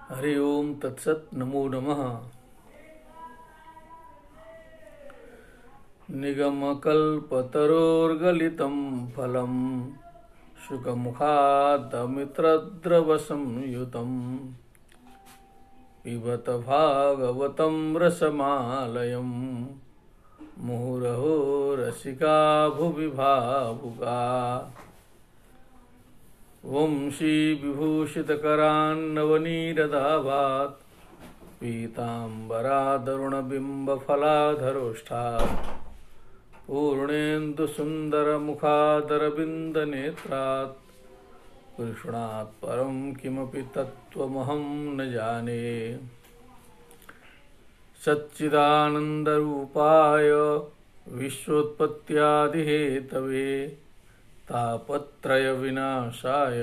हरि ओम तत्सत नमो नमः। निगमकल्पतरोर्गलितं फलं शुकमुखादमित्रद्रवसंयुतं पिबत भागवतं रसमालयं मुहुरहो रसिका भुवि भावुका। वंशी विभूषितकरान्नवनीरदाभात् पीताम्बरादरुणबिम्बफलाधरोष्ठात् पूर्णेन्दुसुन्दरमुखादरविन्दनेत्रात् कृष्णात् परं किमपि तत्त्वमहं न जाने। सच्चिदानन्दरूपाय विश्वोत्पत्त्यादिहेतवे तापत्रय विनाशाय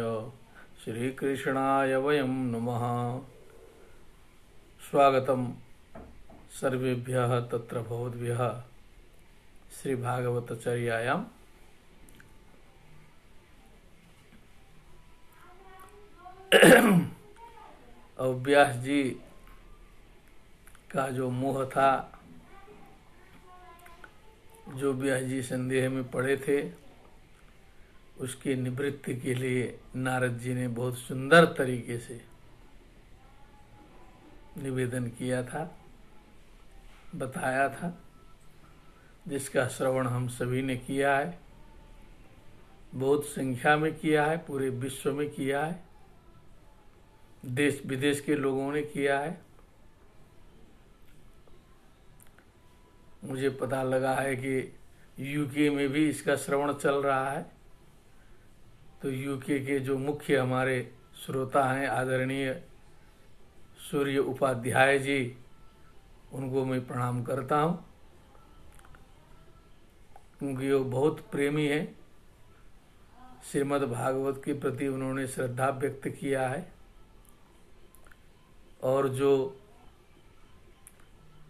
श्रीकृष्णाय वयं नमः। स्वागतम सर्वेभ्यः तत्र भवद्भ्यः श्री भागवतचर्यायाम्। और व्यास जी का जो मोह था, जो व्यास जी संदेह में पड़े थे, उसकी निवृत्ति के लिए नारद जी ने बहुत सुंदर तरीके से निवेदन किया था, बताया था, जिसका श्रवण हम सभी ने किया है, बहुत संख्या में किया है, पूरे विश्व में किया है, देश विदेश के लोगों ने किया है। मुझे पता लगा है कि यूके में भी इसका श्रवण चल रहा है। तो यूके के जो मुख्य हमारे श्रोता हैं, आदरणीय सूर्य उपाध्याय जी, उनको मैं प्रणाम करता हूँ, क्योंकि वो बहुत प्रेमी हैं। श्रीमद् भागवत के प्रति उन्होंने श्रद्धा व्यक्त किया है, और जो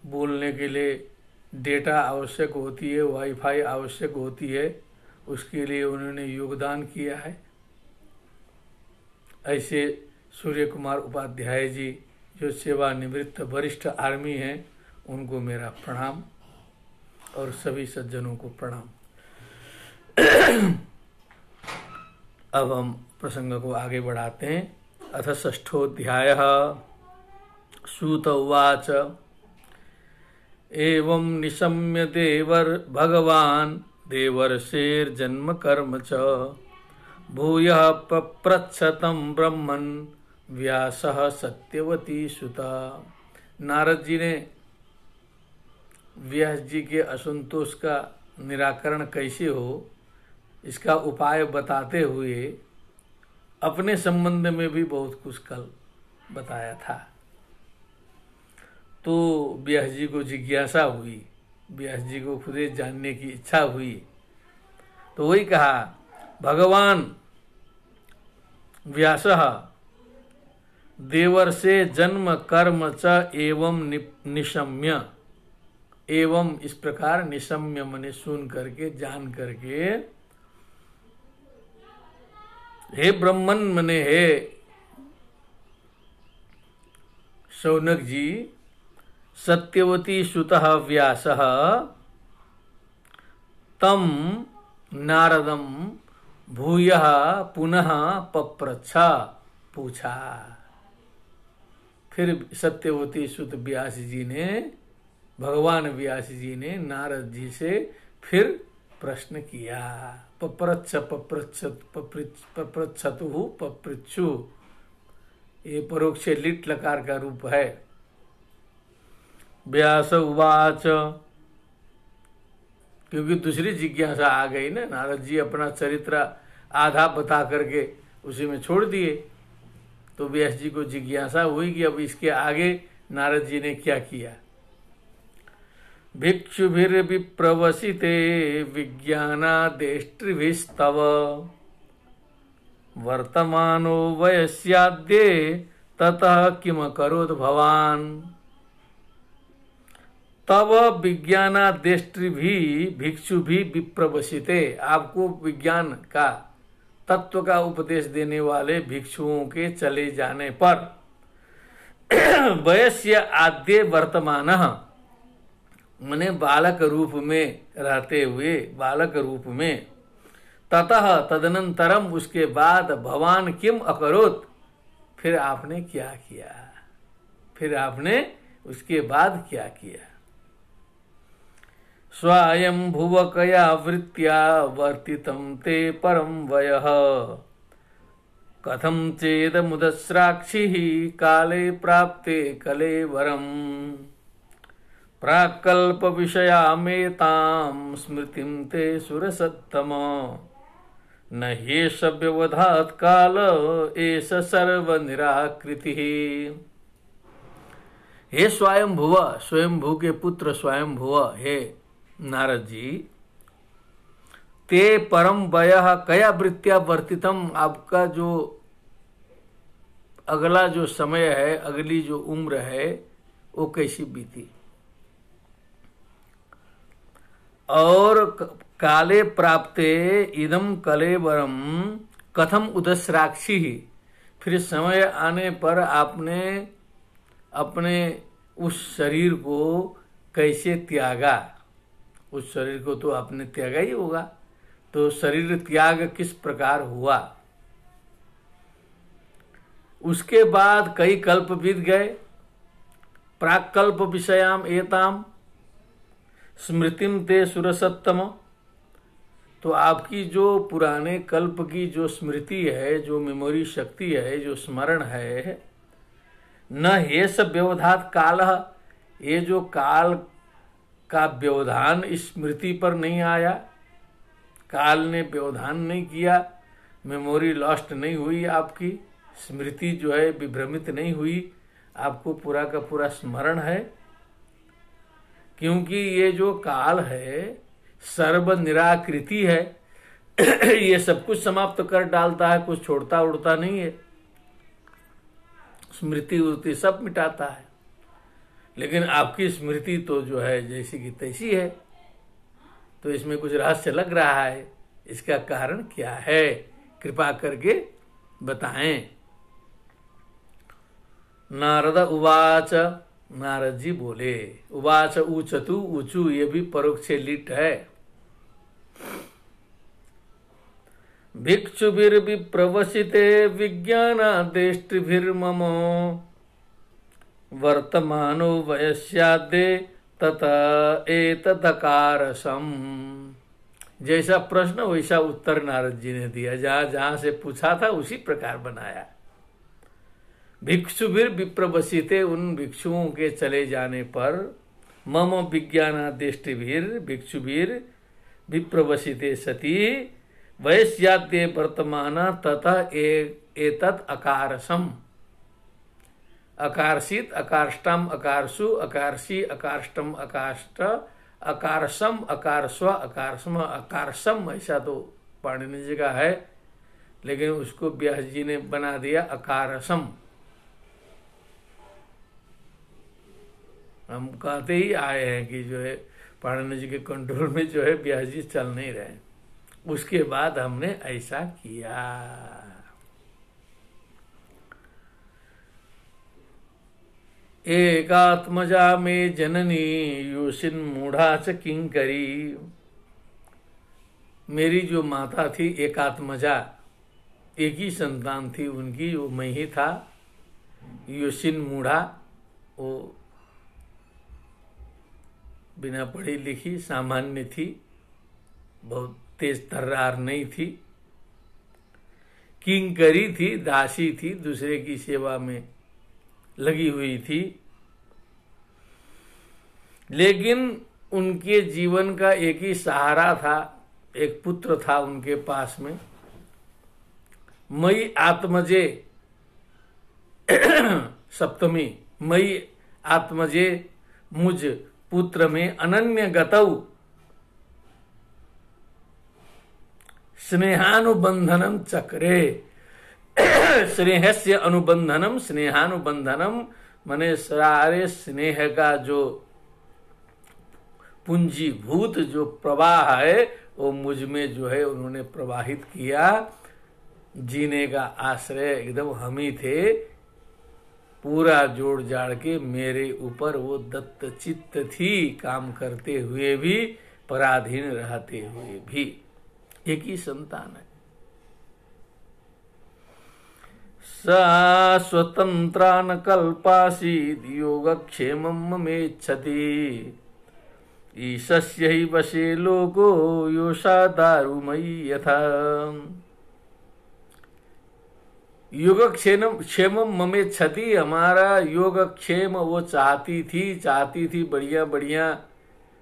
बोलने के लिए डेटा आवश्यक होती है, वाईफाई आवश्यक होती है, उसके लिए उन्होंने योगदान किया है। ऐसे सूर्य कुमार उपाध्याय जी, जो सेवानिवृत्त वरिष्ठ आर्मी हैं, उनको मेरा प्रणाम और सभी सज्जनों को प्रणाम। अब हम प्रसंग को आगे बढ़ाते हैं। अथ षष्ठोऽध्यायः। सूत उवाच एवं निशम्य देवर भगवान् देवर्षेर्जन्म कर्म च भूयः पप्रच्छतं ब्रह्मन् व्यासः सत्यवती सुता। नारद जी ने व्यास जी के असंतोष का निराकरण कैसे हो, इसका उपाय बताते हुए अपने संबंध में भी बहुत कुछ कल बताया था। तो व्यास जी को जिज्ञासा हुई, व्यास जी को खुदे जानने की इच्छा हुई। तो वही कहा, भगवान व्यासः देवर्षे जन्म कर्म च एवं निशम्य। एवं इस प्रकार, निशम्य मने सुन करके, जान करके, हे ब्रह्मन मने हे शौनक जी, सत्यवती सुतः व्यासः तम नारदम भूयः पुनः पप्रच्छा, पूछा। फिर सत्यवती सुत व्यास जी ने, भगवान व्यास जी ने नारद जी से फिर प्रश्न किया। पप्रच्छतु पपृच्छु, ये परोक्ष लिट लकार का रूप है। व्यास उवाच, क्योंकि दूसरी जिज्ञासा आ गई ना, नारद जी अपना चरित्र आधा बता करके उसी में छोड़ दिए। तो व्यास जी को जिज्ञासा हुई कि अब इसके आगे नारद जी ने क्या किया। भिक्षुभिर्विप्रवसिते विज्ञानादेष्ट्रिभिस्तव वर्तमानो वयस्याद्ये ततः किमकरोत् भवान्। तब विज्ञानादेष्ट्रि भी भिक्षु भी विप्रवसिते, आपको विज्ञान का, तत्व का उपदेश देने वाले भिक्षुओं के चले जाने पर वयस्य आद्य वर्तमान, मने बालक रूप में रहते हुए, बालक रूप में, ततः तदनंतरम उसके बाद, भवान किम अकरोत, फिर आपने क्या किया, फिर आपने उसके बाद क्या किया। स्वयं भुवकया वृत्त्या वर्तितं ते परम वयः, कथं चेद मुदस्राक्षिः काले प्राप्ते कलेवरम्, प्राक्कल्प विषयामेतां स्मृतिं ते सुरसत्तम, न ह्येष व्यवधात् काल एष सर्व निराकृतिः। हे स्वयंभुव, स्वयंभू के पुत्र स्वयंभुव, हे नारद जी, ते परम वयः कया वृत्त्या वर्तितम, आपका जो अगला जो समय है, अगली जो उम्र है, वो कैसी बीती, और काले प्राप्ते इदम कलेवरम कथम उदस्राक्षी, फिर समय आने पर आपने अपने उस शरीर को कैसे त्यागा, उस शरीर को तो आपने त्यागा ही होगा, तो शरीर त्याग किस प्रकार हुआ। उसके बाद कई कल्प बीत गए, प्राक्कल्प विषयाम एताम स्मृतिम ते सुरसत्तम, तो आपकी जो पुराने कल्प की जो स्मृति है, जो मेमोरी शक्ति है, जो स्मरण है, न हे सब व्यवधात काल, ये जो काल का व्यवधान इस स्मृति पर नहीं आया, काल ने व्यवधान नहीं किया, मेमोरी लॉस्ट नहीं हुई, आपकी स्मृति जो है विभ्रमित नहीं हुई, आपको पूरा का पूरा स्मरण है। क्योंकि ये जो काल है सर्व निराकृति है, ये सब कुछ समाप्त कर डालता है, कुछ छोड़ता उड़ता नहीं है, स्मृति उर्ति सब मिटाता है। लेकिन आपकी स्मृति तो जो है जैसी की तैसी है, तो इसमें कुछ रहस्य लग रहा है, इसका कारण क्या है, कृपा करके बताएं। नारद उवाच, नारद जी बोले, उवाच ऊचतु, ऊचू ये भी परोक्ष लिट है। भिक्षुभिर्विप्रवसिते विज्ञानादेष्टिभिर्मम, वर्तमानो वयस्यादे तत एतदकारसम। जैसा प्रश्न वैसा उत्तर नारद जी ने दिया, जहां जहां से पूछा था उसी प्रकार बनाया। भिक्षुभिर विप्रवसिते, उन भिक्षुओं के चले जाने पर, मम विज्ञानादेष्टिभिर भिक्षुभिर विप्रवसिते सती वयस्याद्य वर्तमान ततः एतत् अकारसम। अकारसित, अकारष्टम, अकारसु, अकारसी, अकारष्टम, अकारष्ट, अकारसम, अकारस्व, अकारस्म, अकारसम, ऐसा तो पाणिनि जी का है, लेकिन उसको व्यास जी ने बना दिया अकारसम। हम कहते ही आए हैं कि जो है पाणिनि जी के कंट्रोल में जो है व्यास जी चल नहीं रहे, उसके बाद हमने ऐसा किया। एकात्मजा में जननी योषिन मूढ़ा च किंकरी, मेरी जो माता थी एकात्मजा, एक ही संतान थी उनकी, वो मैं ही था। योषिन मूढ़ा, वो बिना पढ़ी लिखी सामान्य थी, बहुत तेज तर्रार नहीं थी। किंकरी थी, दासी थी, दूसरे की सेवा में लगी हुई थी। लेकिन उनके जीवन का एक ही सहारा था, एक पुत्र था उनके पास में। मई आत्मजे सप्तमी, मई आत्मजे, मुझ पुत्र में अनन्य गतौ स्नेहानुबंधनम चक्रे। स्नेहस्य अनुबंधनम, स्नेहानुबंधनम माने सारे स्नेह का जो पूंजीभूत जो प्रवाह है वो मुझ में जो है उन्होंने प्रवाहित किया। जीने का आश्रय एकदम हम ही थे। पूरा जोड़ जाड़ के मेरे ऊपर वो दत्त चित्त थी, काम करते हुए भी, पराधीन रहते हुए भी। एक ही संतान है। सा स्वतंत्रा न कल्पासीद योगक्षेमं ममेच्छति ईशस्य हि वशे लोको योषा दारुमयी यथा। योगक्षेम ममेच्छति, हमारा योगक्षेम वो चाहती थी बढ़िया बढ़िया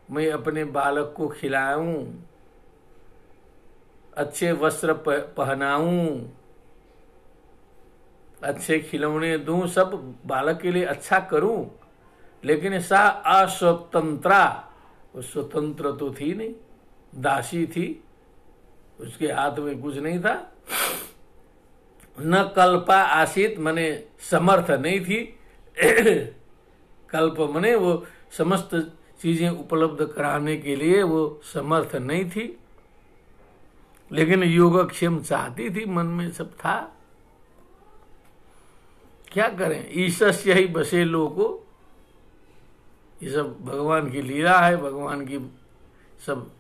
मैं अपने बालक को खिलाऊं, अच्छे वस्त्र पहनाऊं, अच्छे खिलौने दूं, सब बालक के लिए अच्छा करूं। लेकिन सा अस्वतंत्रा, वो स्वतंत्र तो थी नहीं, दासी थी, उसके हाथ में कुछ नहीं था। न कल्पा आसित, मने समर्थ नहीं थी। कल्प मने वो समस्त चीजें उपलब्ध कराने के लिए वो समर्थ नहीं थी, लेकिन योगक्षेम चाहती थी, मन में सब था। क्या करें, ईशस्य ही बसे लोको, ये सब भगवान की लीला है, भगवान की सब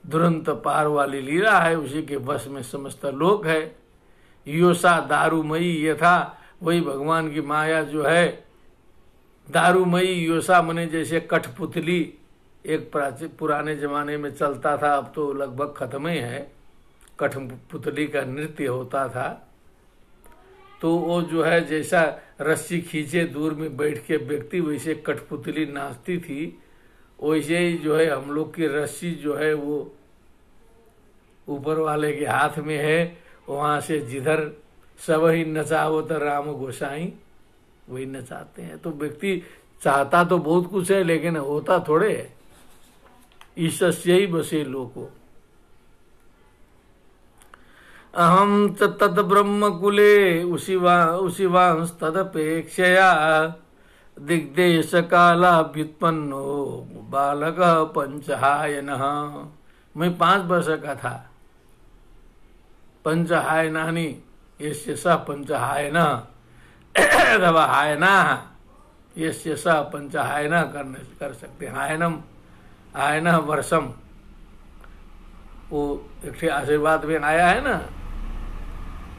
दुरंत पार वाली लीला है, उसी के बस में समस्त लोक है। योषा दारुमयी यथा, वही भगवान की माया जो है दारुमयी। योषा मने जैसे कठपुतली, एक पुराने जमाने में चलता था, अब तो लगभग खत्म ही है, कठपुतली का नृत्य होता था। तो वो जो है जैसा रस्सी खींचे दूर में बैठ के व्यक्ति, वैसे कठपुतली नाचती थी। वैसे ही जो है हम लोग की रस्सी जो है वो ऊपर वाले के हाथ में है, वहां से जिधर सब ही नचावत राम गोसाई, वही नचाते हैं। तो व्यक्ति चाहता तो बहुत कुछ है, लेकिन होता थोड़े है। ईशस्य ही बसे लोको। अहम तद ब्रह्म कुले उशिवांस तदपेक्षया दिग्देश काला व्युत्पन्नो बालक पंचहायनः। मैं 5 वर्ष का था। पंचहायनानि यस्य स पंचहायनः अथवा हायनाः यस्य स पंचहायनः कर सकते हैं। हायनः वर्षम, वो एक आशीर्वाद में आया है ना,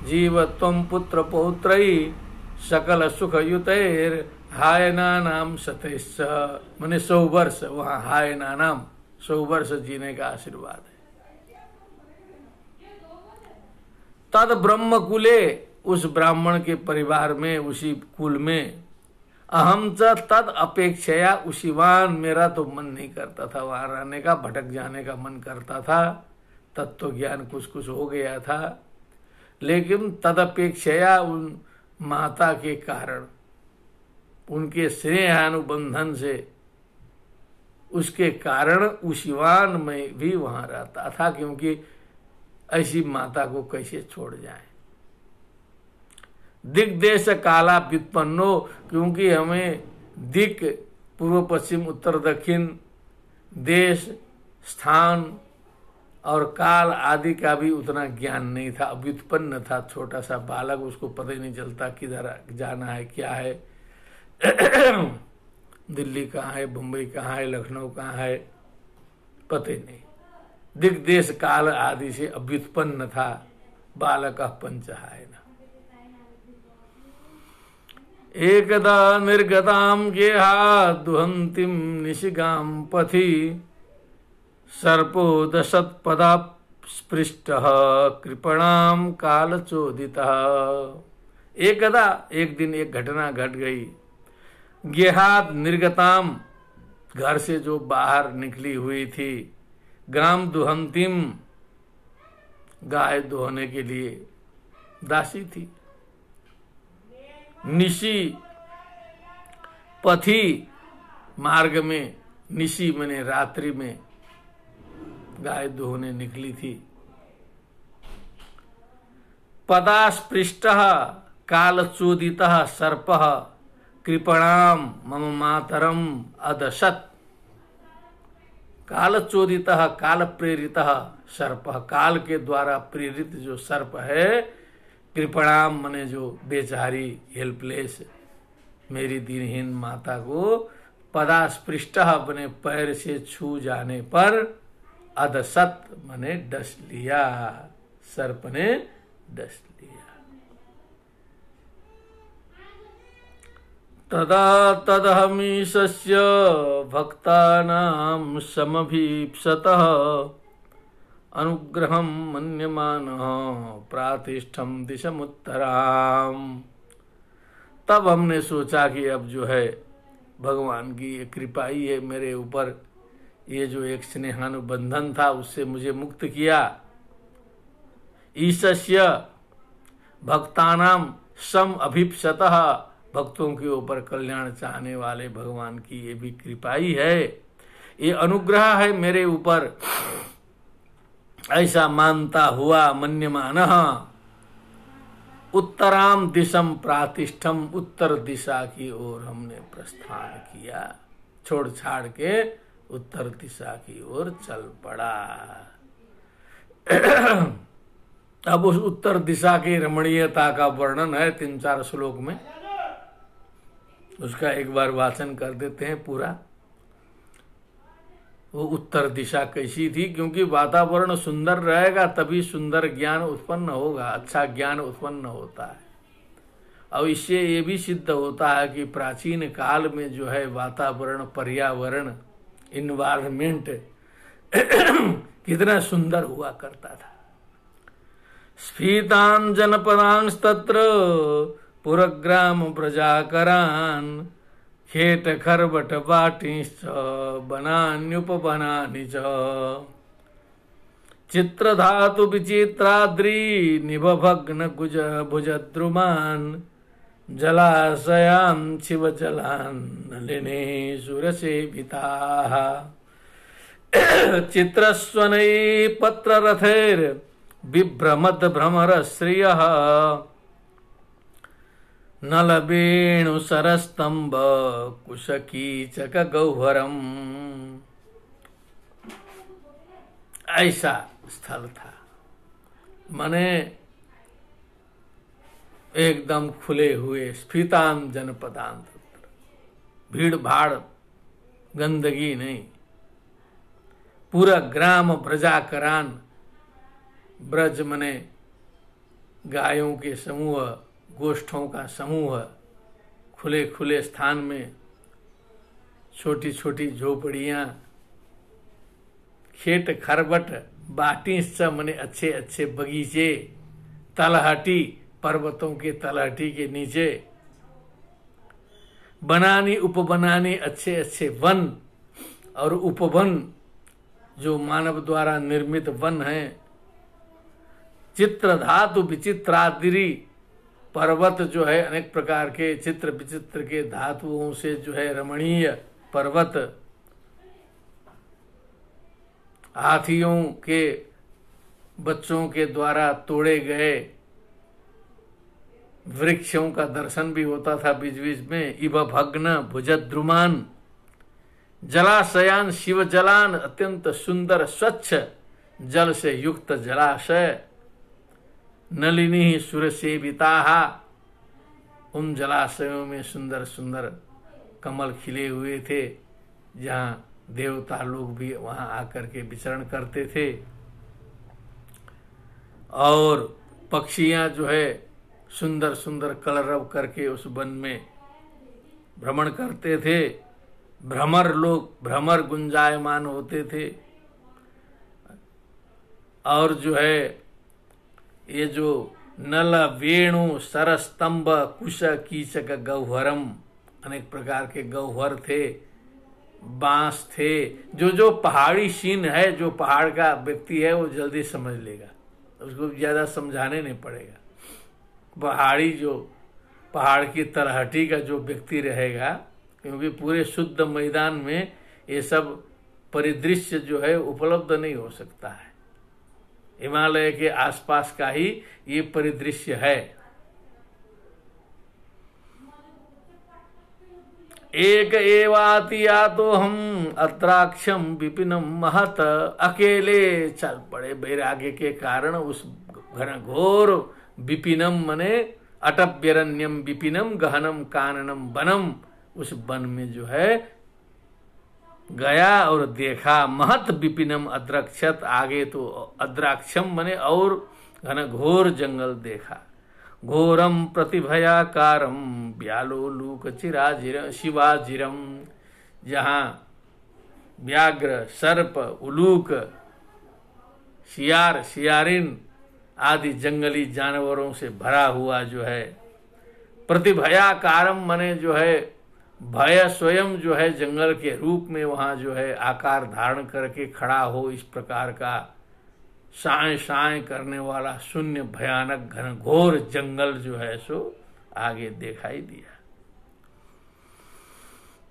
जीव त्वं पुत्र पौत्रई सकल सुख युतैर हायना नाम सतैश्च, माने 100 वर्ष, वहां हायना नाम 100 वर्ष जीने का आशीर्वाद है। तद ब्रह्म कुले, उस ब्राह्मण के परिवार में, उसी कुल में, अहम च तद अपेक्षया उशिवान, मेरा तो मन नहीं करता था वहां रहने का, भटक जाने का मन करता था। तत्व ज्ञान कुछ कुछ हो गया था, लेकिन तद अपेक्षया उन माता के कारण, उनके स्नेहानुबंधन से, उसके कारण उशिवान में भी वहां रहता था, क्योंकि ऐसी माता को कैसे छोड़ जाए। दिग्देश काला व्युत्पन्नो, क्योंकि हमें दिक, पूर्व पश्चिम उत्तर दक्षिण, देश स्थान और काल आदि का भी उतना ज्ञान नहीं था, व्युत्पन्न था। छोटा सा बालक, उसको पता ही नहीं चलता किधर जाना है, क्या है। दिल्ली कहाँ है, मुंबई कहाँ है, लखनऊ कहाँ है, पता ही नहीं। दिग्देश काल आदि से अव्युत्पन्न था बालक पंचहायन। एकदा निर्गताम गेहा दुहंतिम निशिगाम पथि सर्पो दशत्पदा स्पृष्टः कृपणाम कालचोदितः। एकदा, एक दिन एक घटना घट गई। गेहात निर्गताम, घर से जो बाहर निकली हुई थी, गाम दुहंतिम, गाय दोहने के लिए दासी थी। निशी पथी, मार्ग में, निशी मने रात्रि में गाय दोहने निकली थी। पदास्पृष्टः कालचोदितः सर्पः कृपणाम मम मातरम अदशत। कालचोदितः, काल प्रेरितः सर्पः, काल के द्वारा प्रेरित जो सर्प है, कृपणाम मने जो बेचारी हेल्पलेस मेरी दीनहीन माता को पदास्पृष्ट बने पैर से छू जाने पर अदसत मने डस लिया, सर्प ने डस लिया। तदा तदहमीशस्य भक्तानां समभीप्सतः अनुग्रहं मन्यमानः प्रातिष्ठं दिशमुत्तराम। तब हमने सोचा कि अब जो है भगवान की ये कृपा ही है मेरे ऊपर, ये जो एक स्नेहानुबंधन था उससे मुझे मुक्त किया। ईशस्य भक्तानाम सम अभिप्सतः, भक्तों के ऊपर कल्याण चाहने वाले भगवान की ये भी कृपा ही है, ये अनुग्रह है मेरे ऊपर, ऐसा मानता हुआ मन्यमानः उत्तराम दिशम प्रातिष्ठम, उत्तर दिशा की ओर हमने प्रस्थान किया, छोड़ छाड़ के उत्तर दिशा की ओर चल पड़ा। अब उस उत्तर दिशा की रमणीयता का वर्णन है 3-4 श्लोक में, उसका एक बार वाचन कर देते हैं पूरा। वो उत्तर दिशा कैसी थी, क्योंकि वातावरण सुंदर रहेगा तभी सुंदर ज्ञान उत्पन्न होगा, अच्छा ज्ञान उत्पन्न होता है। और इससे ये भी सिद्ध होता है कि प्राचीन काल में जो है वातावरण, पर्यावरण, इन्वायरमेंट कितना सुंदर हुआ करता था। स्फीतान जनपदांस्तत्र पुरग्राम प्रजाकरान खेट खरबट बाटिश्च बनान्युपबनानि च चित्रधातु विचित्राद्रि निभभग्न गुज भुजद्रुमान् जलाशयां शिवजलान् नलिने सुरसेविताः चित्रस्वनै पत्ररथैर् बिभ्रमद भ्रमरश्रियः नलवेणु सरस्तंभ कुशकीचक गौहरम। ऐसा स्थल था, माने एकदम खुले हुए स्फीतान जनपदान, भीड़ भाड़ गंदगी नहीं, पूरा ग्राम प्रजाकरान, ब्रज मने गायों के समूह, गोष्ठों का समूह, खुले खुले स्थान में छोटी छोटी झोपड़ियां, खेत खरबट बाटी मने अच्छे अच्छे बगीचे, तलहटी पर्वतों के तलहटी के नीचे, बनानी उपबनानी अच्छे अच्छे वन और उपवन जो मानव द्वारा निर्मित वन है, चित्र धातु विचित्राद्रि, पर्वत जो है अनेक प्रकार के चित्र विचित्र के धातुओं से जो है रमणीय पर्वत, हाथियों के बच्चों के द्वारा तोड़े गए वृक्षों का दर्शन भी होता था बीच बीच में, इव भग्न भुजद्रुमान जलाशयान शिव जलान, अत्यंत सुंदर स्वच्छ जल से युक्त जलाशय, नलिनी सुर सेविताहा, उन जलाशयों में सुंदर सुंदर कमल खिले हुए थे, जहाँ देवता लोग भी वहां आकर के विचरण करते थे, और पक्षियां जो है सुंदर सुंदर कलरव करके उस वन में भ्रमण करते थे, भ्रमर लोग भ्रमर गुंजायमान होते थे, और जो है ये जो नल वेणु सरस्तंभ कुश कीचक गौहरम, अनेक प्रकार के गौहर थे, बांस थे, जो पहाड़ी सीन है, जो पहाड़ का व्यक्ति है वो जल्दी समझ लेगा, उसको ज्यादा समझाने नहीं पड़ेगा। पहाड़ी जो पहाड़ की तलहटी का जो व्यक्ति रहेगा, क्योंकि पूरे शुद्ध मैदान में ये सब परिदृश्य जो है उपलब्ध नहीं हो सकता है, हिमालय के आसपास का ही ये परिदृश्य है। एक एवातिया तो हम अत्राक्षम विपिनम महत, अकेले चल पड़े वैराग्य के कारण उस घोर विपिनम मने अटव्यरण्यम विपिनम गहनम काननम वनम, उस वन में जो है गया और देखा। महत विपिनम अद्रक्षत, आगे तो अद्राक्षम मने और घन घोर जंगल देखा। घोरम प्रतिभयाकारम व्यालोलूक चिराजिर शिवाजिरम, जहाँ व्याघ्र सर्प उलूक शियार शियारिन आदि जंगली जानवरों से भरा हुआ जो है। प्रतिभयाकारम मने जो है भय स्वयं जो है जंगल के रूप में वहाँ जो है आकार धारण करके खड़ा हो, इस प्रकार का साए साए करने वाला शून्य भयानक घनघोर जंगल जो है सो आगे दिखाई दिया।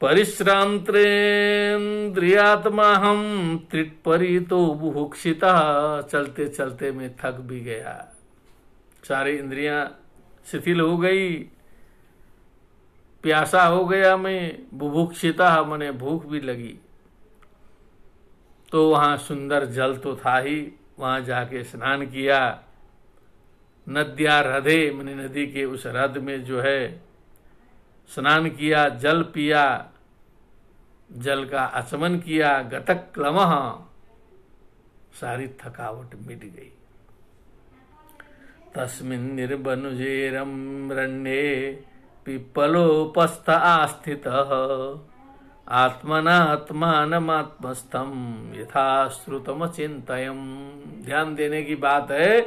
परिश्रांत्रेन्द्रियात्मा हम त्रिटपरितो बुभुक्षिता, चलते चलते में थक भी गया, सारी इंद्रियां शिथिल हो गई, प्यासा हो गया मैं, बुभुक्षिता मने भूख भी लगी। तो वहां सुंदर जल तो था ही, वहां जाके स्नान किया। नद्या हृदय मने नदी के उस हृद में जो है स्नान किया, जल पिया, जल का आचमन किया। गतक क्लमः, सारी थकावट मिट गई। तस्मिन् निर्वनुजेरं रण्ये पिप्पलोपस्थ आस्थितः, आत्मनात्मानमात्मस्थं यथा श्रुतमचिन्तयम्। ध्यान देने की बात है।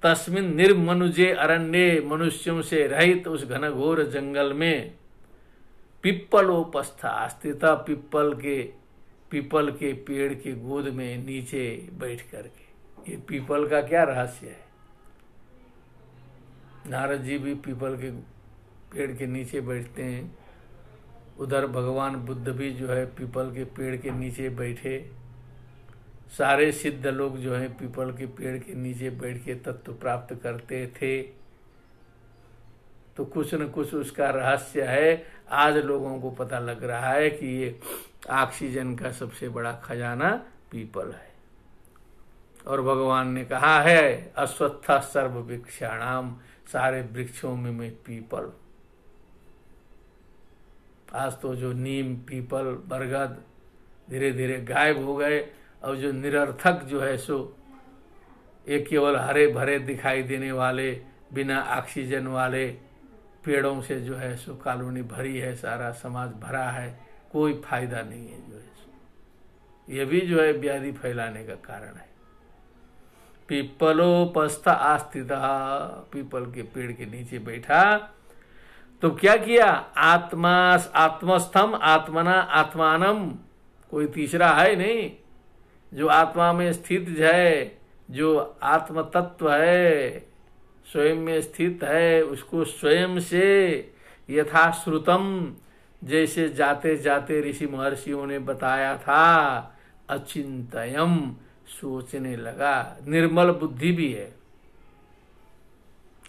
तस्मिन् निर्मनुजे अरण्ये, मनुष्यों से रहित उस घनघोर जंगल में पिप्पलोपस्थ स्थित, पीपल के पेड़ के गोद में नीचे बैठ करके। ये पीपल का क्या रहस्य है? नारद जी भी पीपल के पेड़ के नीचे बैठते हैं, उधर भगवान बुद्ध भी जो है पीपल के पेड़ के नीचे बैठे। सारे सिद्ध लोग जो है पीपल के पेड़ के नीचे बैठ के तत्व प्राप्त करते थे। तो कुछ न कुछ उसका रहस्य है। आज लोगों को पता लग रहा है कि ये ऑक्सीजन का सबसे बड़ा खजाना पीपल है। और भगवान ने कहा है अश्वत्थ सर्व वृक्षाणाम, सारे वृक्षों में मैं पीपल। आज तो जो नीम पीपल बरगद धीरे धीरे गायब हो गए, और जो निरर्थक जो है सो एक केवल हरे भरे दिखाई देने वाले बिना ऑक्सीजन वाले पेड़ों से जो है सो कॉलोनी भरी है, सारा समाज भरा है, कोई फायदा नहीं है जो है सो। ये भी जो है व्याधि फैलाने का कारण है। पिप्पलोपस्थ आस्थितः, पीपल के पेड़ के नीचे बैठा। तो क्या किया? आत्मस्थम आत्मना आत्मानम, कोई तीसरा है नहीं। जो आत्मा में स्थित है, जो आत्म तत्व है, स्वयं में स्थित है, उसको स्वयं से यथाश्रुतम, जैसे जाते जाते ऋषि महर्षियों ने बताया था, अचिंतयम, सोचने लगा। निर्मल बुद्धि भी है।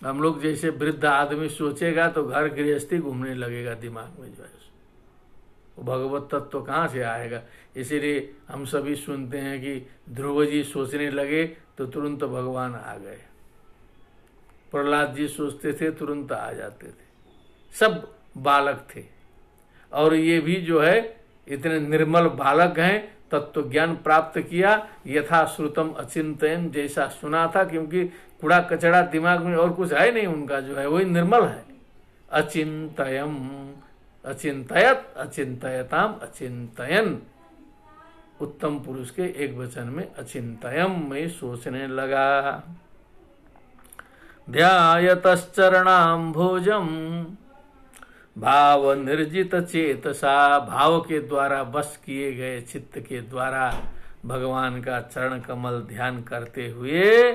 हम लोग जैसे वृद्ध आदमी सोचेगा तो घर गृहस्थी घूमने लगेगा दिमाग में जो है, वो भगवत तत्व तो कहाँ से आएगा। इसीलिए हम सभी सुनते हैं कि ध्रुव जी सोचने लगे तो तुरंत भगवान आ गए, प्रहलाद जी सोचते थे तुरंत आ जाते थे, सब बालक थे। और ये भी जो है इतने निर्मल बालक हैं, तत्व ज्ञान प्राप्त किया। यथा श्रुतम अचिंतयन, जैसा सुना था, क्योंकि कूड़ा कचड़ा दिमाग में और कुछ है नहीं उनका, जो है वही निर्मल है। अचिंतयम, अचिंतयत, अचिंतयताम, अचिंतयन, उत्तम पुरुष के एक वचन में अचिंतयम में सोचने लगा। ध्यायतश्चरणाम भोजम भाव निर्जित चेतसा, भाव के द्वारा बस किए गए चित्त के द्वारा भगवान का चरण कमल ध्यान करते हुए,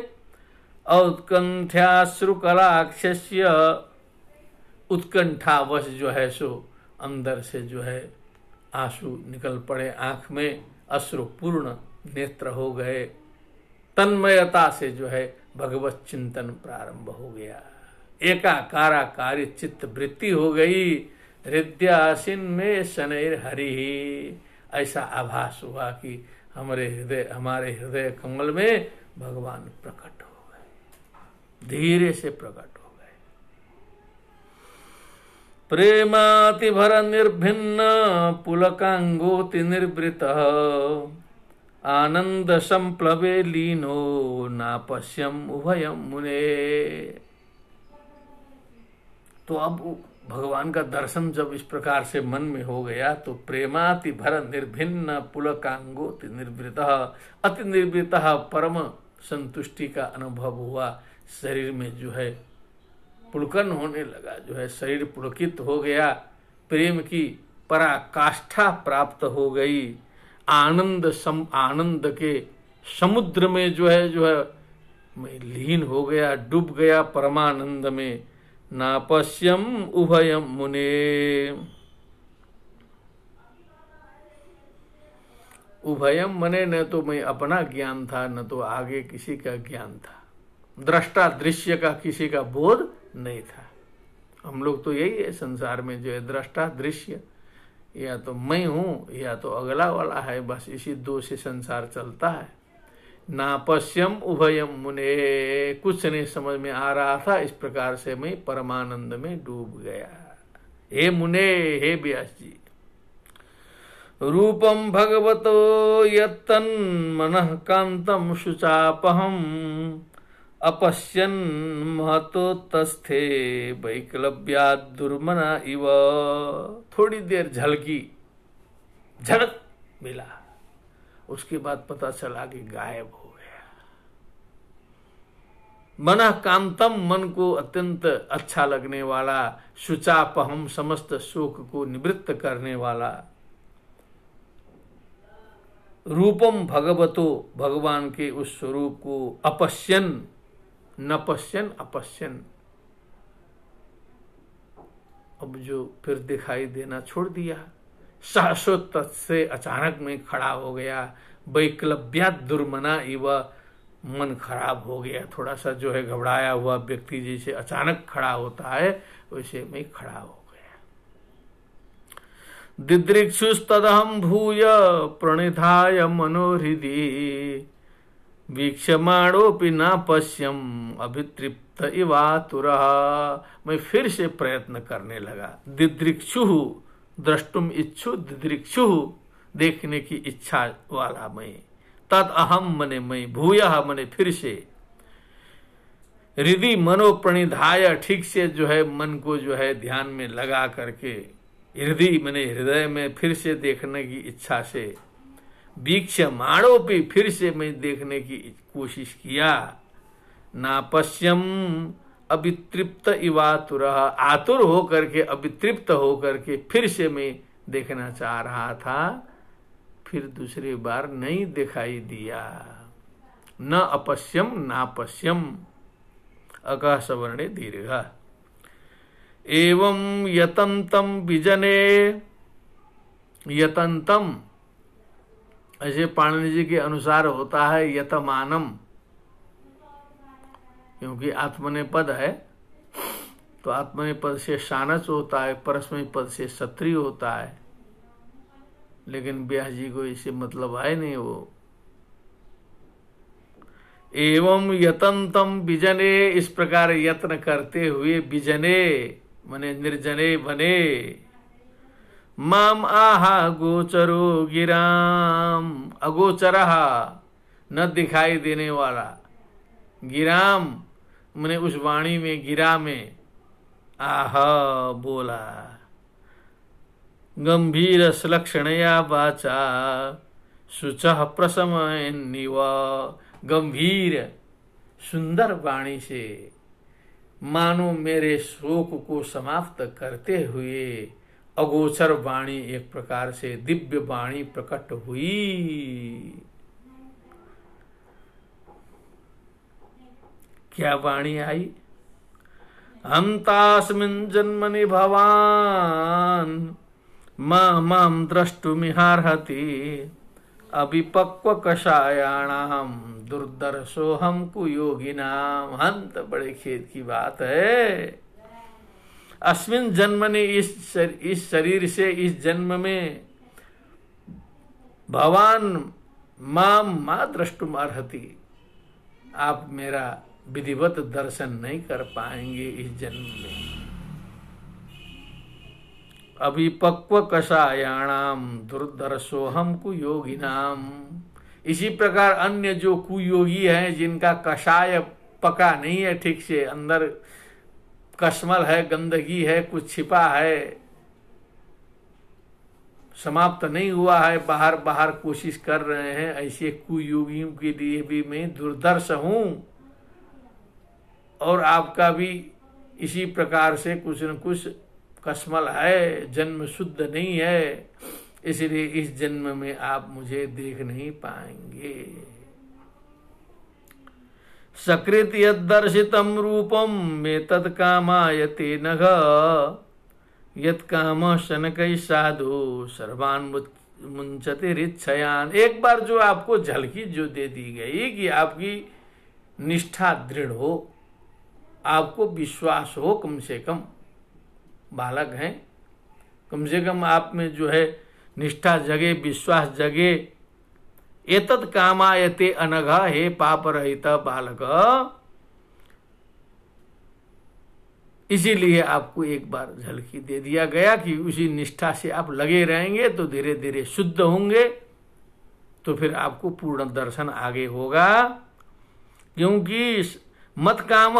औत्कंठ्याश्रुकलाक्षस्य, उत्कंठावश जो है सो अंदर से जो है आंसू निकल पड़े, आंख में अश्रुपूर्ण नेत्र हो गए। तन्मयता से जो है भगवत चिंतन प्रारंभ हो गया। एकाकाराकारी चित्त वृत्ति हो गई। हृदयासीन में शनैर हरि, ऐसा आभास हुआ कि हमारे हृदय कमल में भगवान प्रकट हो गए। धीरे से प्रकट हो गए। प्रेमाति भर निर्भिन्न पुलकांगोति निर्वृत आनंद संप्लवे लीनो नापश्यम उभयम मुने। तो अब भगवान का दर्शन जब इस प्रकार से मन में हो गया तो प्रेमाति भर निर्भिन्न पुलकांगोति निर्वृत, अति निर्वृत परम संतुष्टि का अनुभव हुआ। शरीर में जो है पुलकन होने लगा, जो है शरीर पुलकित हो गया, प्रेम की पराकाष्ठा प्राप्त हो गई। आनंद के समुद्र में जो है मैं लीन हो गया, डूब गया परमानंद में। नापश्यम उभयम मुने। उभयम मने न तो मैं अपना ज्ञान था, न तो आगे किसी का ज्ञान था। दृष्टा दृश्य का किसी का बोध नहीं था। हम लोग तो यही है संसार में, जो है दृष्टा दृश्य, या तो मैं हूं या तो अगला वाला है, बस इसी दो से संसार चलता है। नापश्यम उभयम मुने, कुछ नहीं समझ में आ रहा था, इस प्रकार से मैं परमानंद में डूब गया। हे मुने, हे व्यास जी, रूपम भगवतो यत्तन मनः कांतम शुचापहम अपश्यन महतो तस्थे वैकलव्याद दुर्मना इव। थोड़ी देर झलकी, झलक मिला, उसके बाद पता चला कि गायब हो गया। मनः कांतम, मन को अत्यंत अच्छा लगने वाला, शुचापहम, समस्त शोक को निवृत्त करने वाला, रूपम भगवतो, भगवान के उस स्वरूप को, अपश्यन, न पश्यन अपश्यन, अब जो फिर दिखाई देना छोड़ दिया। सहसोत से अचानक में खड़ा हो गया। वैकलव्याद दुर्मना इव, मन खराब हो गया, थोड़ा सा जो है घबराया हुआ व्यक्ति जैसे अचानक खड़ा होता है, वैसे मैं खड़ा हो गया। दिदृक्षुस्तदहं भूय प्रणिधाय मनोहृदि वीक्षमाणोऽपि न पश्यम अभितृप्त इवातुरः। मैं फिर से प्रयत्न करने लगा। दिदृक्षु, द्रष्टुम इच्छु, दिदृक्षु, देखने की इच्छा वाला मैं। तद अहम मने मैं, भूयः मने फिर से, हृदय मनो प्रणिधाय, ठीक से जो है मन को जो है ध्यान में लगा करके, हृदय मने हृदय में फिर से देखने की इच्छा से, वीक्षमाणो भी, फिर से मैं देखने की कोशिश किया। नापश्यम अभितृप्त इवातुरः, आतुर होकर के, अभितृप्त होकर के फिर से मैं देखना चाह रहा था, फिर दूसरी बार नहीं दिखाई दिया। न अपश्यम नापश्यम, अकः सवर्णे दीर्घ। एवं यतंतम विजने, यतंतम ऐसे पाणिनि जी के अनुसार होता है यतमानम, क्योंकि आत्मनेपद है तो आत्मनेपद से शानच होता है, परस्मै पद से क्षत्रिय होता है, लेकिन व्यास जी को इससे मतलब है नहीं। वो एवं यतंतम विजने, इस प्रकार यत्न करते हुए, विजने मने निर्जने बने, माम आहा गोचरो गिराम, अगोचरः न दिखाई देने वाला, गिराम मने उस वाणी में, गिरा में, आहा बोला, गंभीर लक्षणया वाचा शुचः प्रशमयन्निव, गंभीर सुंदर वाणी से मानो मेरे शोक को समाप्त करते हुए अगोचर वाणी, एक प्रकार से दिव्य वाणी प्रकट हुई। क्या वाणी आई? हंतास्मिन् जन्मनि भवान मां द्रष्टुमिहार्हति अभिपक्व कषायाणाम दुर्दर्शोहम कुयोगिनाम। हंत, बड़े खेद की बात है। अस्मिन जन्म ने, इस शरीर से, इस जन्म में, भवान माम मा द्रष्टुम अर्हति, आप मेरा विधिवत दर्शन नहीं कर पाएंगे इस जन्म में। अभिपक्व कषायाणाम दुर्दर्शोहम कुयोगिनाम। इसी प्रकार अन्य जो कुयोगी हैं, जिनका कषाय पका नहीं है ठीक से, अंदर कश्मल है, गंदगी है, कुछ छिपा है, समाप्त नहीं हुआ है, बाहर बाहर कोशिश कर रहे हैं, ऐसे कुयोगियों के लिए भी मैं दुर्दर्श हूं। और आपका भी इसी प्रकार से कुछ न कुछ कश्मल है, जन्म शुद्ध नहीं है, इसलिए इस जन्म में आप मुझे देख नहीं पाएंगे। सकृत यद्दर्शितम रूपम में तत्कामायते नघ यत्काम शनकै साधु सर्वान मुंचते रिच्छयान। एक बार जो आपको झलकी जो दे दी गई कि आपकी निष्ठा दृढ़ हो, आपको विश्वास हो, कम से कम बालक हैं, कम से कम आप में जो है निष्ठा जगे, विश्वास जगे। एतत् कामायते अनघ, हे पाप रहित बालक, इसीलिए आपको एक बार झलकी दे दिया गया कि उसी निष्ठा से आप लगे रहेंगे तो धीरे धीरे शुद्ध होंगे, तो फिर आपको पूर्ण दर्शन आगे होगा। क्योंकि मत काम,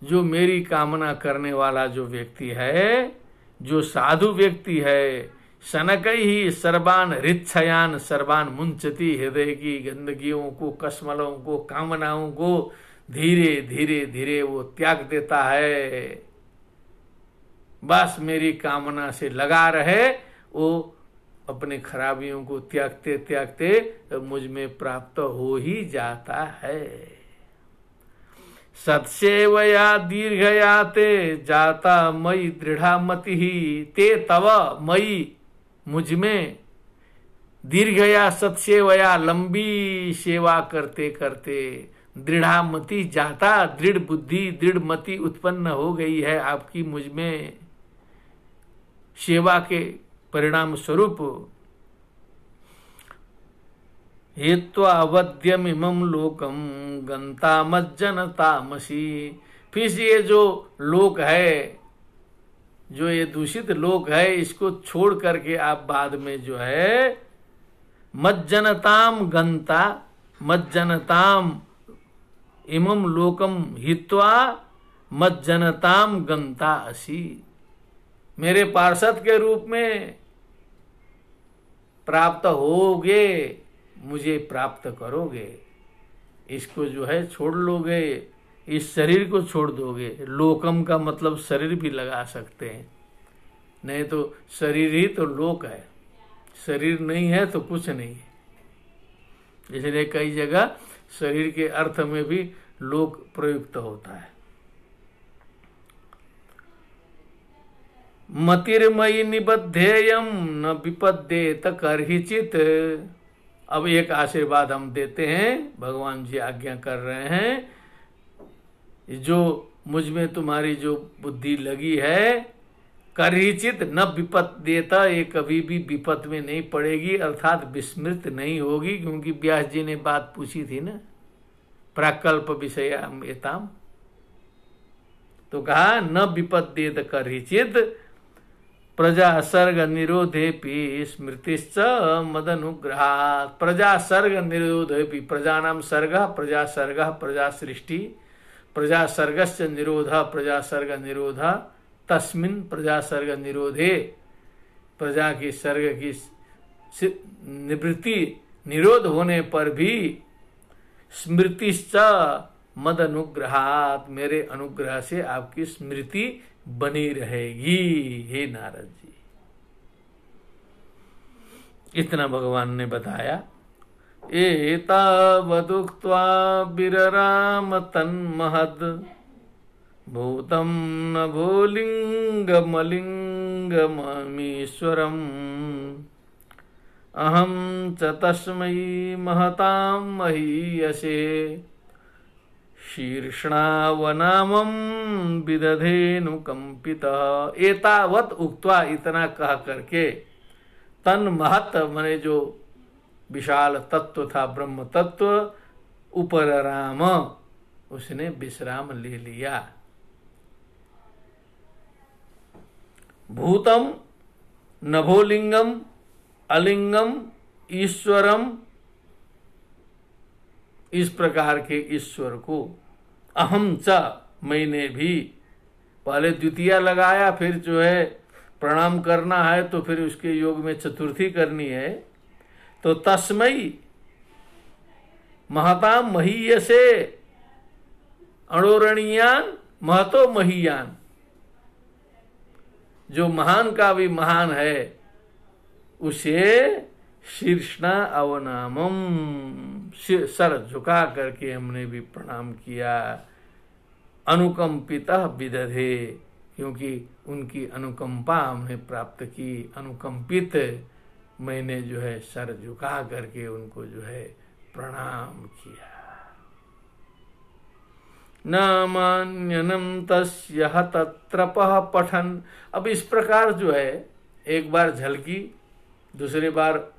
जो मेरी कामना करने वाला जो व्यक्ति है, जो साधु व्यक्ति है, सनकई ही सर्वान रिच्छयान सर्वान मुंचती, हृदय की गंदगियों को, कश्मलों को, कामनाओं को धीरे धीरे धीरे वो त्याग देता है। बस मेरी कामना से लगा रहे, वो अपने खराबियों को त्यागते त्यागते मुझ में प्राप्त हो ही जाता है। सत्सेवया दीर्घया ते जाता मई दृढ़ा मति ही, ते तव मई, मुझ में, दीर्घया सत्सेवया, लंबी सेवा करते करते, दृढ़ा मति जाता, दृढ़ बुद्धि दृढ़ मति उत्पन्न हो गई है आपकी मुझ में सेवा के परिणाम स्वरूप। हेत्वा अवध्यमिमं लोकम गंता मज्जनतामसी। फिर ये जो लोक है, जो ये दूषित लोक है, इसको छोड़ करके आप बाद में जो है मज्जनताम गंता, मज्जनताम इमं लोकम हित्वा मज्जनताम गंता असी। मेरे पार्षद के रूप में प्राप्त होगे, मुझे प्राप्त करोगे, इसको जो है छोड़ लोगे, इस शरीर को छोड़ दोगे। लोकम का मतलब शरीर भी लगा सकते हैं, नहीं तो शरीर ही तो लोक है, शरीर नहीं है तो कुछ नहीं है। इसलिए कई जगह शरीर के अर्थ में भी लोक प्रयुक्त होता है। मतिर्मयि निबद्धेयम न विपद्येत करहिचित। अब एक आशीर्वाद हम देते हैं, भगवान जी आज्ञा कर रहे हैं, जो मुझ में तुम्हारी जो बुद्धि लगी है, करहिचित न विपद्येता, ये कभी भी विपत में नहीं पड़ेगी, अर्थात विस्मृत नहीं होगी। क्योंकि व्यास जी ने बात पूछी थी ना, प्राकल्प विषयाम एताम, तो कहा न विपद्येत करहिचित प्रजा सर्ग निरोधेपि स्मृतिश्च मदनुग्रहात्। प्रजा सर्ग निरोधेपि, प्रजानां सर्गः प्रजा सर्गः प्रजा सृष्टि, प्रजा सर्गस्य निरोधः प्रजा सर्ग निरोधः, तस्मिन् प्रजा सर्ग निरोधे, प्रजा की सर्ग की निवृत्ति निरोध होने पर भी स्मृतिश्च मद अनुग्रहात्, मेरे अनुग्रह से आपकी स्मृति बनी रहेगी। हे नारद जी, इतना भगवान ने बताया। एतावदुक्त्वा विरराम तन्महद् भूतं न भूलिङ्गमलिङ्गममीश्वरम् अहं च तस्मै महतां महीयसे शीर्ष्णावनामं विदधेनुकंपितः। एतावत उक्त्वा, इतना कह करके, तन महत मने जो विशाल तत्व था, ब्रह्म तत्व, उपर राम, उसने विश्राम ले लिया। भूतम नभोलिंगम अलिंगम ईश्वरम, इस प्रकार के ईश्वर को अहम च, मैंने भी, पहले द्वितीया लगाया, फिर जो है प्रणाम करना है तो फिर उसके योग में चतुर्थी करनी है। तो तस्मई महताम महीयसे अणोरणीयान महतो महीयान, जो महान का भी महान है उसे शीर्षना अवनामम, सर झुका करके हमने भी प्रणाम किया। अनुकंपितः विदधे, क्योंकि उनकी अनुकंपा हमने प्राप्त की, अनुकंपित मैंने जो है सर झुका करके उनको जो है प्रणाम किया। नामान्यनम तस्य तत्रपः पठन, अब इस प्रकार जो है एक बार झलकी, दूसरी बार